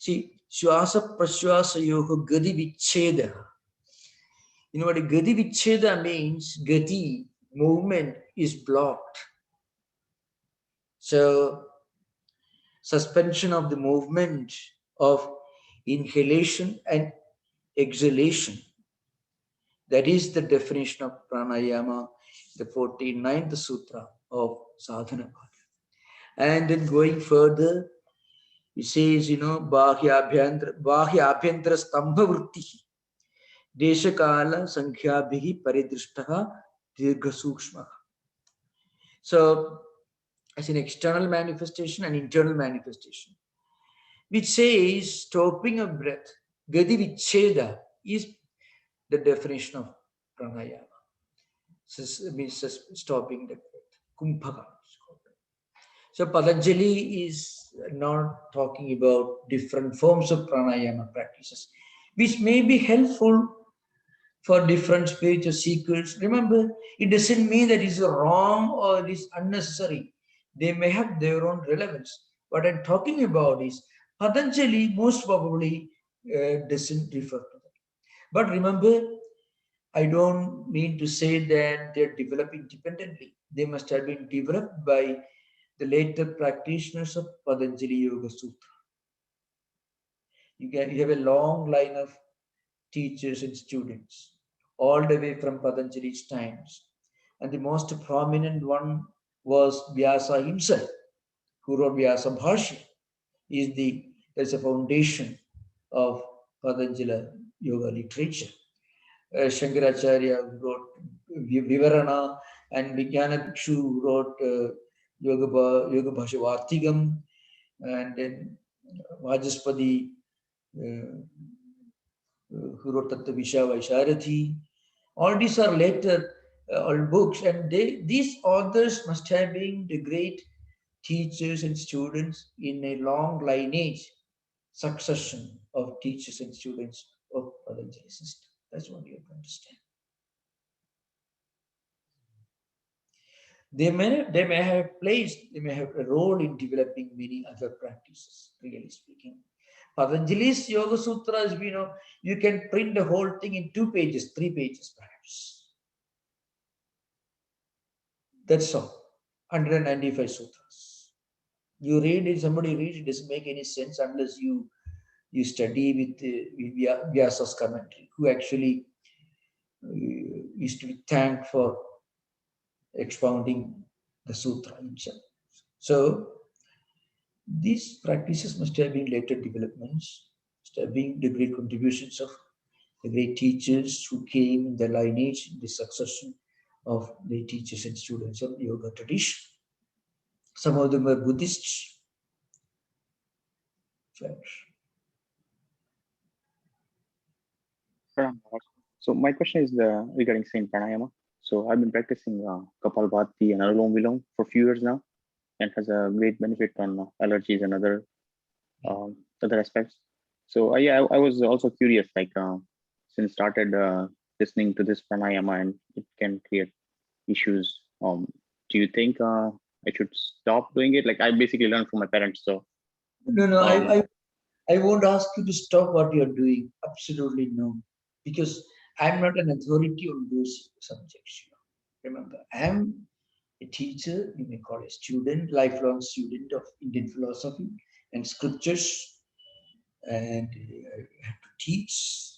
See, Shwasa Prashwasa Yoga Gati Vicheda. You know what Gati Vicheda means? Gati, movement, is blocked. So, suspension of the movement of inhalation and exhalation. That is the definition of pranayama, the 49th sutra of Sadhana Bhagya. And then going further, it says, you know, Bahya Abhyantara Stambha Vritti, Deshakala Sankhyabihi Paridrishtaha Dirgha Sukshma. So, as an external manifestation and internal manifestation, which says stopping of breath, Gati Vicheda, is the definition of pranayama. Means stopping the breath. Kumbhaka. So Patanjali is not talking about different forms of pranayama practices, which may be helpful for different spiritual seekers. Remember, it doesn't mean that it's wrong or it is unnecessary. They may have their own relevance. What I'm talking about is Patanjali most probably doesn't refer to that. But remember, I don't mean to say that they're developed independently. They must have been developed by the later practitioners of Patanjali Yoga Sutra. You have a long line of teachers and students, all the way from Patanjali's times. And the most prominent one was Vyasa himself, who wrote Vyasa Bhashya. There's a foundation of Patanjali Yoga literature. Shankaracharya wrote Vivarana, and Vijnana Bhikshu wrote Yoga Bhashya Vartigam, and then Vajaspati who wrote Tattvavisha Vaisharathi. All these are later old books, and these authors must have been the great teachers and students in a long lineage succession of teachers and students of Patanjali system. That's what you have to understand. They may have a role in developing many other practices, really speaking. Patanjali's Yoga Sutras, you can print the whole thing in 2 pages, 3 pages perhaps. That's all. 195 sutras. You read it, somebody reads it, doesn't make any sense unless you study with Vyasa's commentary, who actually is to be thanked for expounding the sutra himself. So these practices must have been later developments, must have been the great contributions of the great teachers who came in the lineage, in the succession of the teachers and students of the yoga tradition. Some of them were Buddhists. So my question is regarding same pranayama. So I've been practicing Kapalbhati and Anulom Vilom for a few years now, and has a great benefit on allergies and other aspects. So I was also curious, like since started listening to this pranayama and it can create issues. Do you think I should stop doing it? Like I basically learned from my parents. So no, I won't ask you to stop what you're doing. Absolutely no, because I'm not an authority on those subjects. Remember, I'm a teacher, you may call a student, lifelong student of Indian philosophy and scriptures, and I have to teach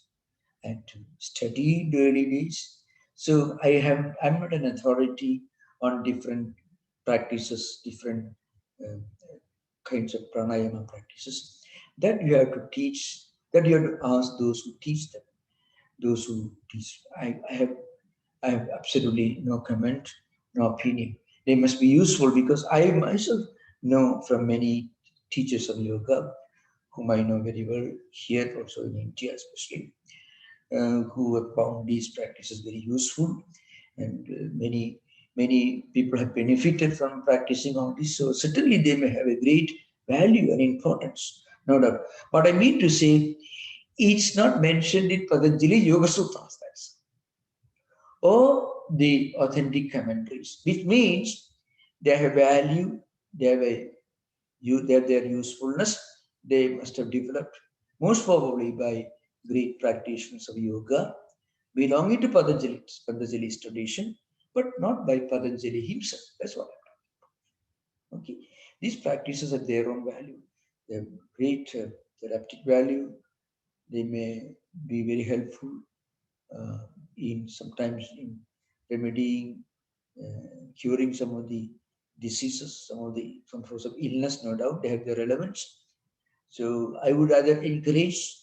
and to study daily basis. So I'm not an authority on different practices, different kinds of pranayama practices. That you have to teach, that you have to ask those who teach them. Those who teach, I have absolutely no comment, no opinion. They must be useful because I myself know from many teachers of yoga, whom I know very well here, also in India especially, who have found these practices very useful, and many people have benefited from practicing all this. So certainly they may have a great value and importance, no doubt. But I mean to say, it's not mentioned in Patanjali Yoga Sutras, that's or the authentic commentaries, which means they have value, they have their usefulness, they must have developed, most probably by great practitioners of yoga, belonging to Patanjali's tradition, but not by Patanjali himself. That's what I'm talking about. Okay, these practices have their own value. They have great therapeutic value. They may be very helpful in sometimes in remedying, curing some of the diseases, some sorts of illness. No doubt they have their relevance. So I would rather encourage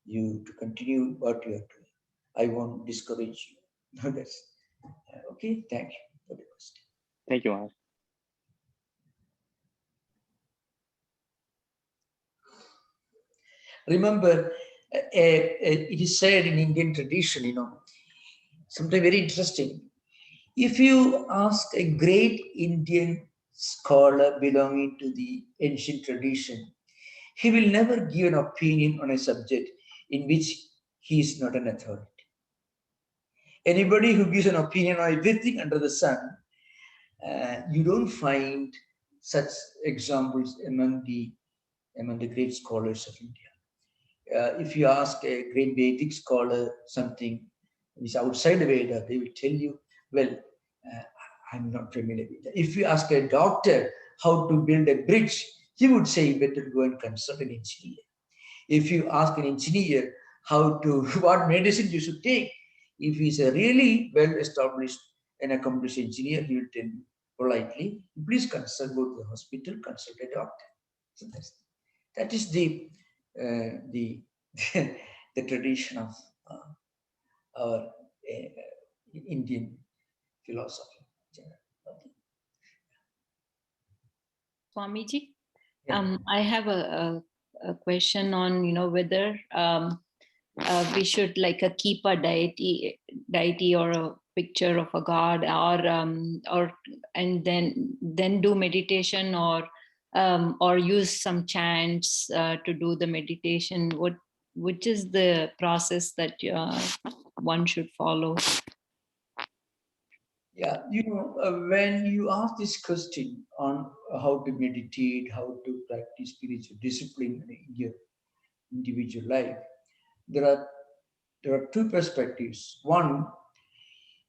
you to continue what you are doing. I won't discourage you. That's okay. Thank you for the question. Thank you, Maharaj. Remember, it is said in Indian tradition, something very interesting. If you ask a great Indian scholar belonging to the ancient tradition, he will never give an opinion on a subject in which he is not an authority. Anybody who gives an opinion on everything under the sun, you don't find such examples among the great scholars of India. If you ask a great Vedic scholar something which is outside the Veda, they will tell you, well, I'm not familiar with that. If you ask a doctor how to build a bridge, he would say, better go and consult an engineer. If you ask an engineer what medicine you should take, if he's a really well-established and accomplished engineer, he will tell you politely, please go to the hospital, consult a doctor. So that is the the tradition of our Indian philosophy. Swamiji, Yeah. I have a question on, whether we should keep a deity or a picture of a god, or and then do meditation, or use some chants to do the meditation. Which is the process that one should follow? Yeah, when you ask this question on how to meditate, how to practice spiritual discipline in your individual life, there are two perspectives. One,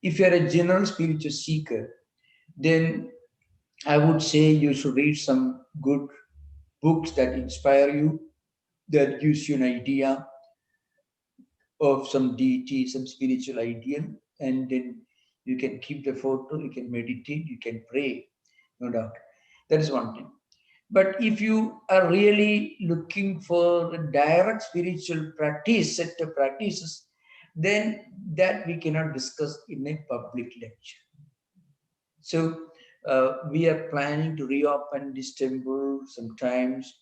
if you are a general spiritual seeker, then I would say you should read some good books that inspire you, that gives you an idea of some deity, some spiritual ideal, and then you can keep the photo, you can meditate, you can pray, no doubt. That is one thing. But if you are really looking for a direct spiritual practice, set of practices, then that we cannot discuss in a public lecture. So we are planning to reopen this temple sometimes,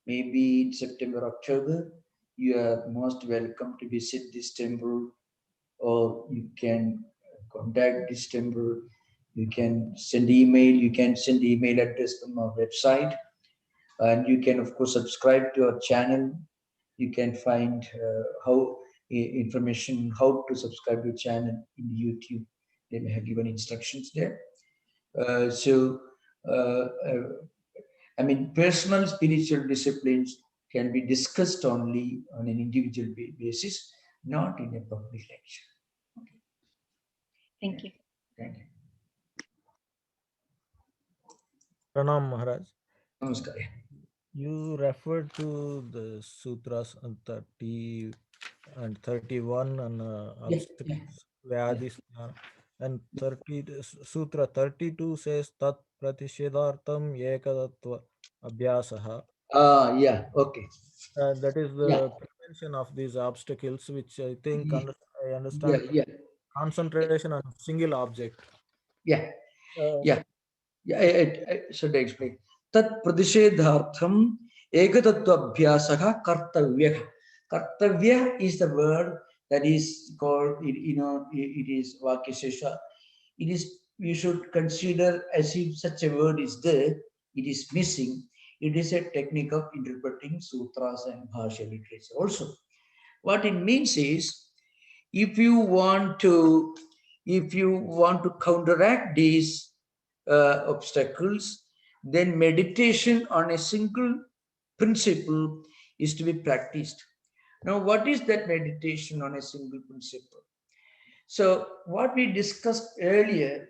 maybe in September, October. You are most welcome to visit this temple, or you can contact this temple. You can send email. You can send email address from our website, and you can of course subscribe to our channel. You can find information how to subscribe to channel in YouTube. They may have given instructions there. I mean, personal spiritual disciplines can be discussed only on an individual basis, not in a public lecture. Okay. Thank you. Thank you. Pranam Maharaj. Namaskar. You referred to the sutras on 30 and 31 and obstacles, Vyadis, and 30 Sutra 32 says Tat Pratishedhartam Ekadatva Abhyasaha. Yeah, okay. That is the prevention of these obstacles, which I think I understand. Concentration on a single object. Yeah. Should I explain? Tat pratishedhartham ekatattva abhyasaha kartavya. Kartavya is the word that is called, it is Vakyashesha. It is, you should consider as if such a word is there, it is missing. It is a technique of interpreting sutras and bhashya literature also. What it means is, if you want to counteract these obstacles, then meditation on a single principle is to be practiced. Now, what is that meditation on a single principle? So, what we discussed earlier,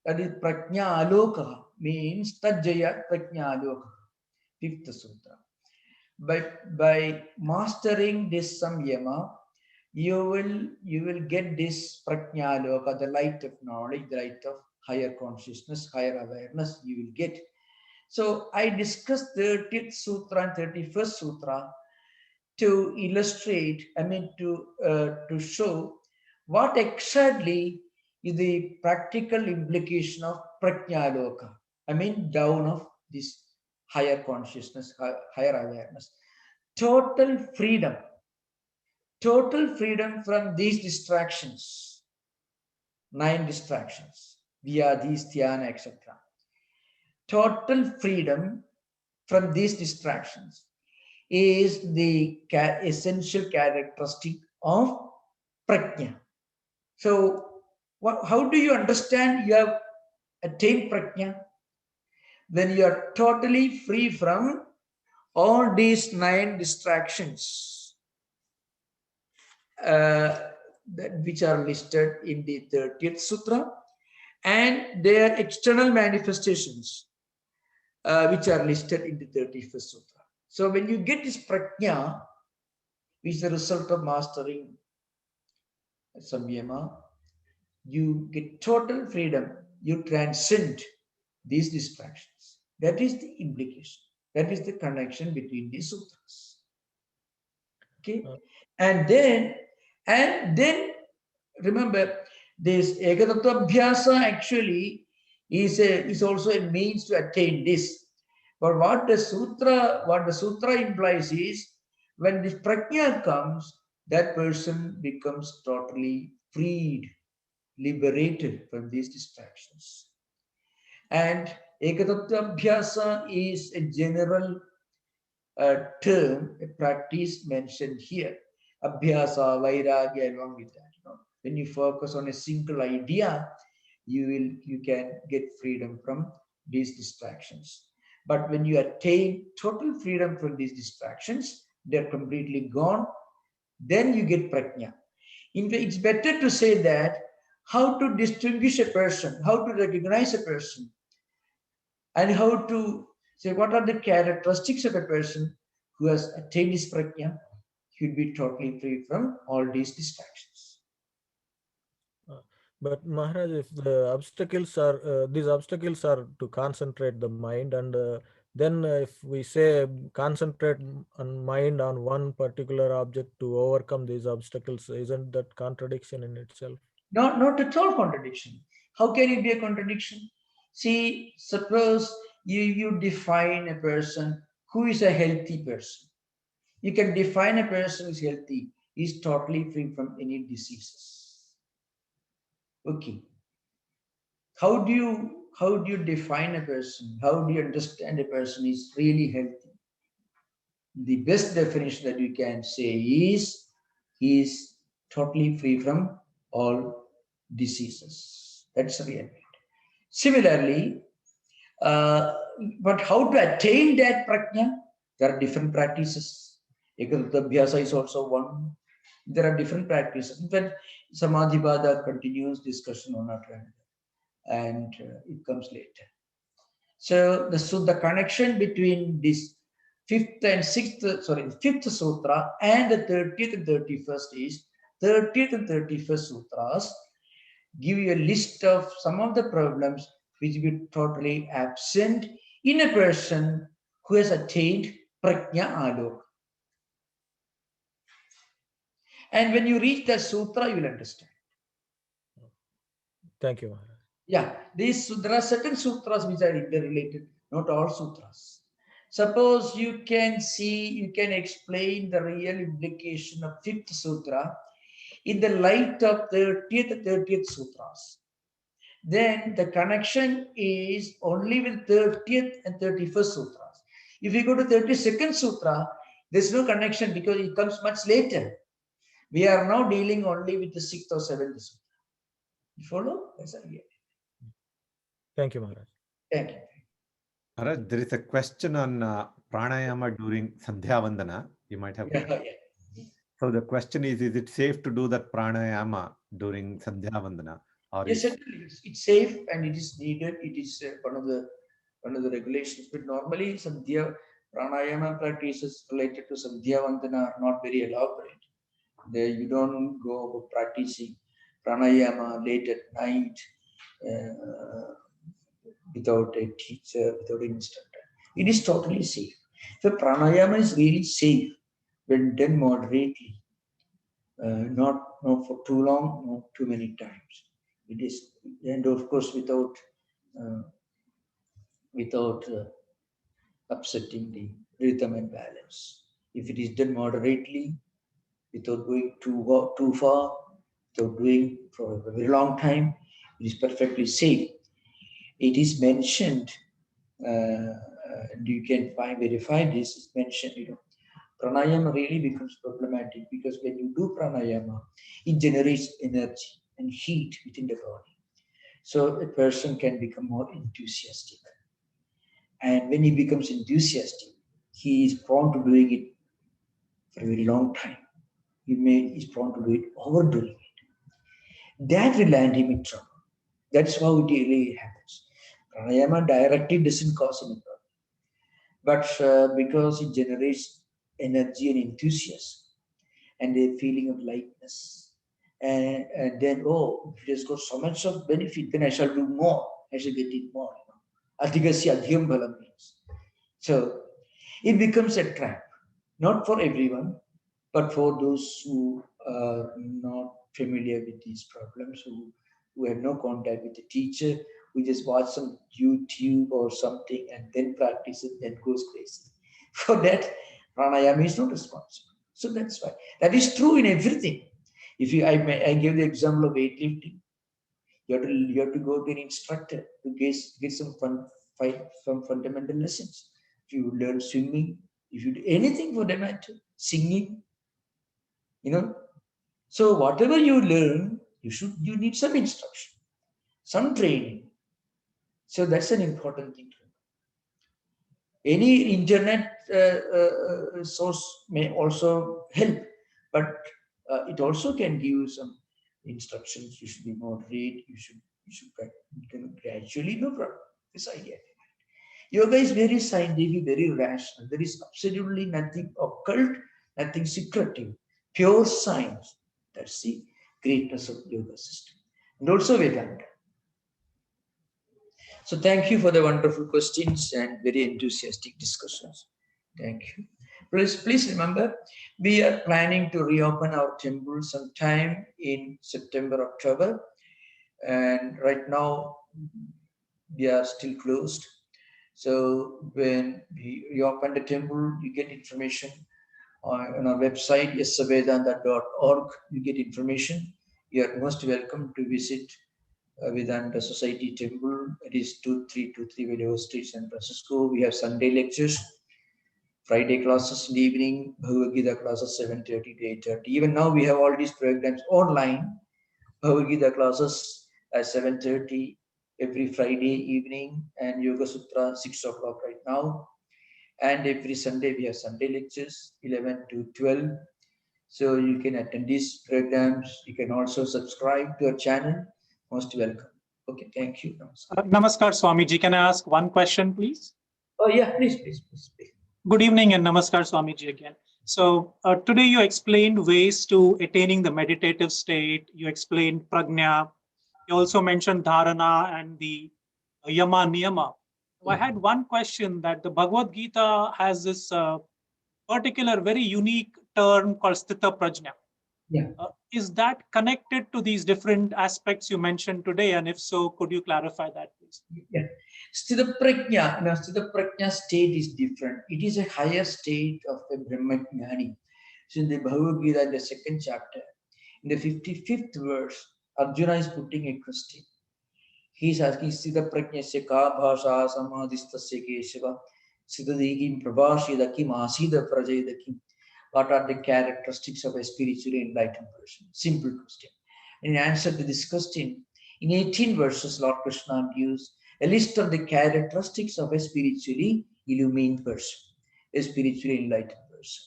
that is Prajna Aloka, means Tajjaya Prajna Aloka, fifth sutra. By mastering this samyama, you will get this Prajna Aloka, the light of knowledge, the light of higher consciousness, higher awareness you will get. So I discussed 30th sutra and 31st sutra to illustrate, to show what exactly is the practical implication of Prajnaloka. Down of this higher consciousness, higher awareness. Total freedom from these distractions, 9 distractions, via these dhyana, etc. Total freedom from these distractions is the essential characteristic of prajna. So, how do you understand you have attained prajna? When you are totally free from all these 9 distractions, which are listed in the 30th sutra, and their external manifestations, which are listed in the 31st sutra. So when you get this prajna, which is the result of mastering samyama, you get total freedom. You transcend these distractions. That is the implication. That is the connection between these sutras. Okay, and then remember, this Ekatattva Abhyasa actually is also a means to attain this. But what the sutra implies is, when this prajna comes, that person becomes totally freed, liberated from these distractions. And Ekatattva Abhyasa is a general term, a practice mentioned here. Abhyasa, Vairagya, along with that. When you focus on a single idea, you can get freedom from these distractions. But when you attain total freedom from these distractions, they're completely gone, then you get prajna. In fact, it's better to say that how to distinguish a person, how to recognize a person, and how to say what are the characteristics of a person who has attained this prajna. He will be totally free from all these distractions. But Maharaj, if the obstacles are these obstacles are to concentrate the mind, and then if we say concentrate on mind on one particular object to overcome these obstacles, isn't that contradiction in itself? Not at all contradiction. How can it be a contradiction? See, suppose you define a person who is a healthy person. You can define a person who is healthy, is totally free from any diseases. Okay. How do you define a person? How do you understand a person is really healthy? The best definition that you can say is he is totally free from all diseases. That's reality. Similarly, but how to attain that prajna? There are different practices. Ekatattva Abhyasa is also one. There are different practices. In fact, Samadhipada continues discussion on that, and it comes later. So the connection between this fifth sutra and the 30th and 31st is 30th and 31st sutras give you a list of some of the problems which will be totally absent in a person who has attained prajna aloka. And when you reach that sutra, you will understand. Thank you, Maharaj. Yeah, there are certain sutras which are interrelated, not all sutras. Suppose you can explain the real implication of 5th sutra in the light of 30th sutras. Then the connection is only with 30th and 31st sutras. If you go to 32nd sutra, there's no connection because it comes much later. We are now dealing only with the 6th or 7th sutra. You follow? That's a reality. Thank you, Maharaj. Thank you. Maharaj, there is a question on pranayama during Sandhya Vandana? You might have. Yeah, yeah. So the question is it safe to do that pranayama during Sandhya Vandana? Or Yes, is, certainly. It's safe and it is needed. It is one of the regulations. But normally, Sandhya pranayama practices related to Sandhya Vandana are not very elaborate. There you don't go practicing pranayama late at night without a teacher, without an instructor. It is totally safe. So pranayama is really safe when done moderately, not for too long, not too many times. It is, and of course, without upsetting the rhythm and balance. If it is done moderately, without going too far, without doing for a very long time, it is perfectly safe. It is mentioned, and you can verify this. It's mentioned, pranayama really becomes problematic because when you do pranayama, it generates energy and heat within the body. So a person can become more enthusiastic. And when he becomes enthusiastic, he is prone to doing it for a very long time. Is prone to do it, overdoing it. That will land him in trouble. That's how it really happens. Pranayama directly doesn't cause any problem. But because it generates energy and enthusiasm and a feeling of lightness, and then, oh, it has got so much of benefit, then I shall do more. I shall get it more. Adhigasya adhyam balam means. So it becomes a trap, not for everyone, but for those who are not familiar with these problems, who have no contact with the teacher, who just watch some YouTube or something and then practice it, then goes crazy. For that, pranayama is not responsible. So that's why. That is true in everything. If I give the example of weightlifting, you have to go to an instructor to get some fundamental lessons. If you learn swimming, if you do anything for that matter, singing, So whatever you learn, you need some instruction, some training. So that's an important thing. Any internet source may also help, but it also can give you some instructions. You should be moderate. You should gradually, no problem. This idea. Yoga is very scientific, very rational. There is absolutely nothing occult, nothing secretive, pure science. That's the greatness of yoga system. And also Vedanta. So thank you for the wonderful questions and very enthusiastic discussions. Thank you. Please remember, we are planning to reopen our temple sometime in September, October. And right now, we are still closed. So when we reopen the temple, you get information on our website, yesvedanta.org. You get information. You are most welcome to visit Vedanta Society Temple. It is 2323 Video Street, San Francisco. We have Sunday lectures, Friday classes in the evening, Bhagavad Gita classes 7:30 to 8:30. Even now we have all these programs online. Bhagavad Gita classes at 7:30 every Friday evening, and Yoga Sutra 6 o'clock right now. And every Sunday we have Sunday lectures 11 to 12. So you can attend these programs. You can also subscribe to our channel. Most welcome. Okay, thank you. Namaskar, Swamiji. Can I ask one question, please? Oh, yeah, please. Good evening and Namaskar, Swamiji again. So today you explained ways to attaining the meditative state. You explained prajna. You also mentioned dharana and the yama niyama. So I had one question that the Bhagavad Gita has this particular very unique term called sthita prajna. Yeah. Is that connected to these different aspects you mentioned today? And if so, could you clarify that, please? Yeah. Sthita prajna state is different. It is a higher state of a Brahmajnani. So in the Bhagavad Gita, in the second chapter, in the 55th verse, Arjuna is putting a question. He is asking, Sthita prajna se ka bhasha samadhistasya keshava sthitadegim prabhashida kim asida prajayada kim. What are the characteristics of a spiritually enlightened person? Simple question. In answer to this question, in 18 verses, Lord Krishna gives a list of the characteristics of a spiritually illumined person. a spiritually enlightened person.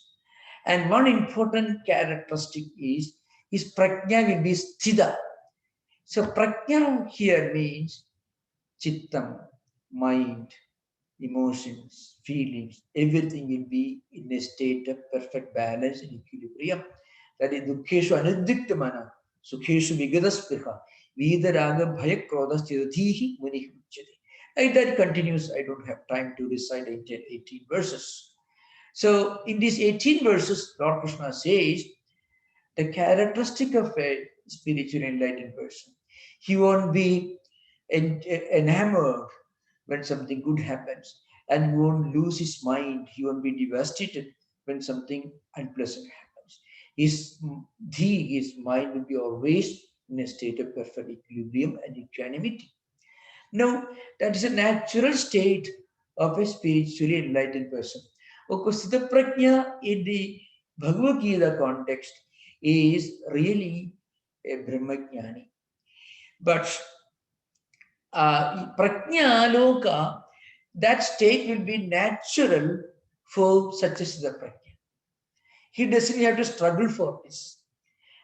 And one important characteristic is his prajna will be sthita. So prajna here means chittam, mind, emotions, feelings, everything will be in a state of perfect balance and equilibrium. That is dukkeshu anudiktamana, sukheshu vigadaspriha, vidaraga bhayakrodhasthidhihi munih uchyate. And that continues. I don't have time to recite 18 verses. So in these 18 verses, Lord Krishna says the characteristic of a spiritually enlightened person. He won't be enamored when something good happens, and he won't lose his mind. He won't be devastated when something unpleasant happens. His mind will be always in a state of perfect equilibrium and equanimity. Now, that is a natural state of a spiritually enlightened person. Of course, the prajna in the Bhagavad Gita context is really a Brahmajnani. But prajna loka, that state will be natural for such a Siddha prajna. He doesn't have to struggle for this.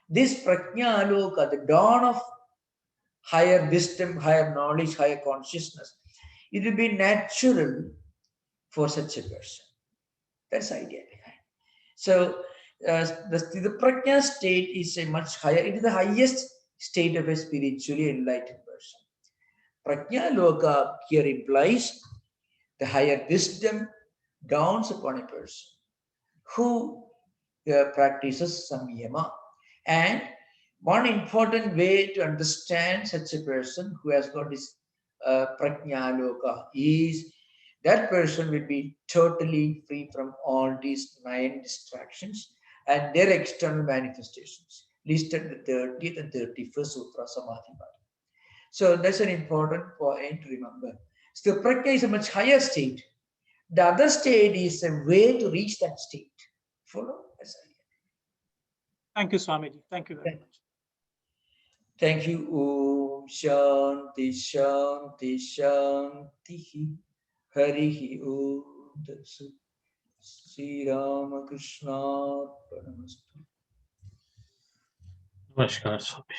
This prajna loka, the dawn of higher wisdom, higher knowledge, higher consciousness, it will be natural for such a person. That's the idea behind. So the prajna state is a much higher, it is the highest state of a spiritually enlightened person. Prajna loka here implies the higher wisdom dawns upon a person who practices samyama. And one important way to understand such a person who has got this prajna loka is that person will be totally free from all these 9 distractions and their external manifestations listed in the 30th and 31st Sutra Samadhipada. So that's an important point to remember. So prajna is a much higher state. The other state is a way to reach that state. Follow? That's the idea. Thank you, Swamiji. Thank you very much. Thank you. Om Shanti Shanti Shanti. Harihi Om Tatsat. Sri Ramakrishna Paramastu. Namaskar, Swami.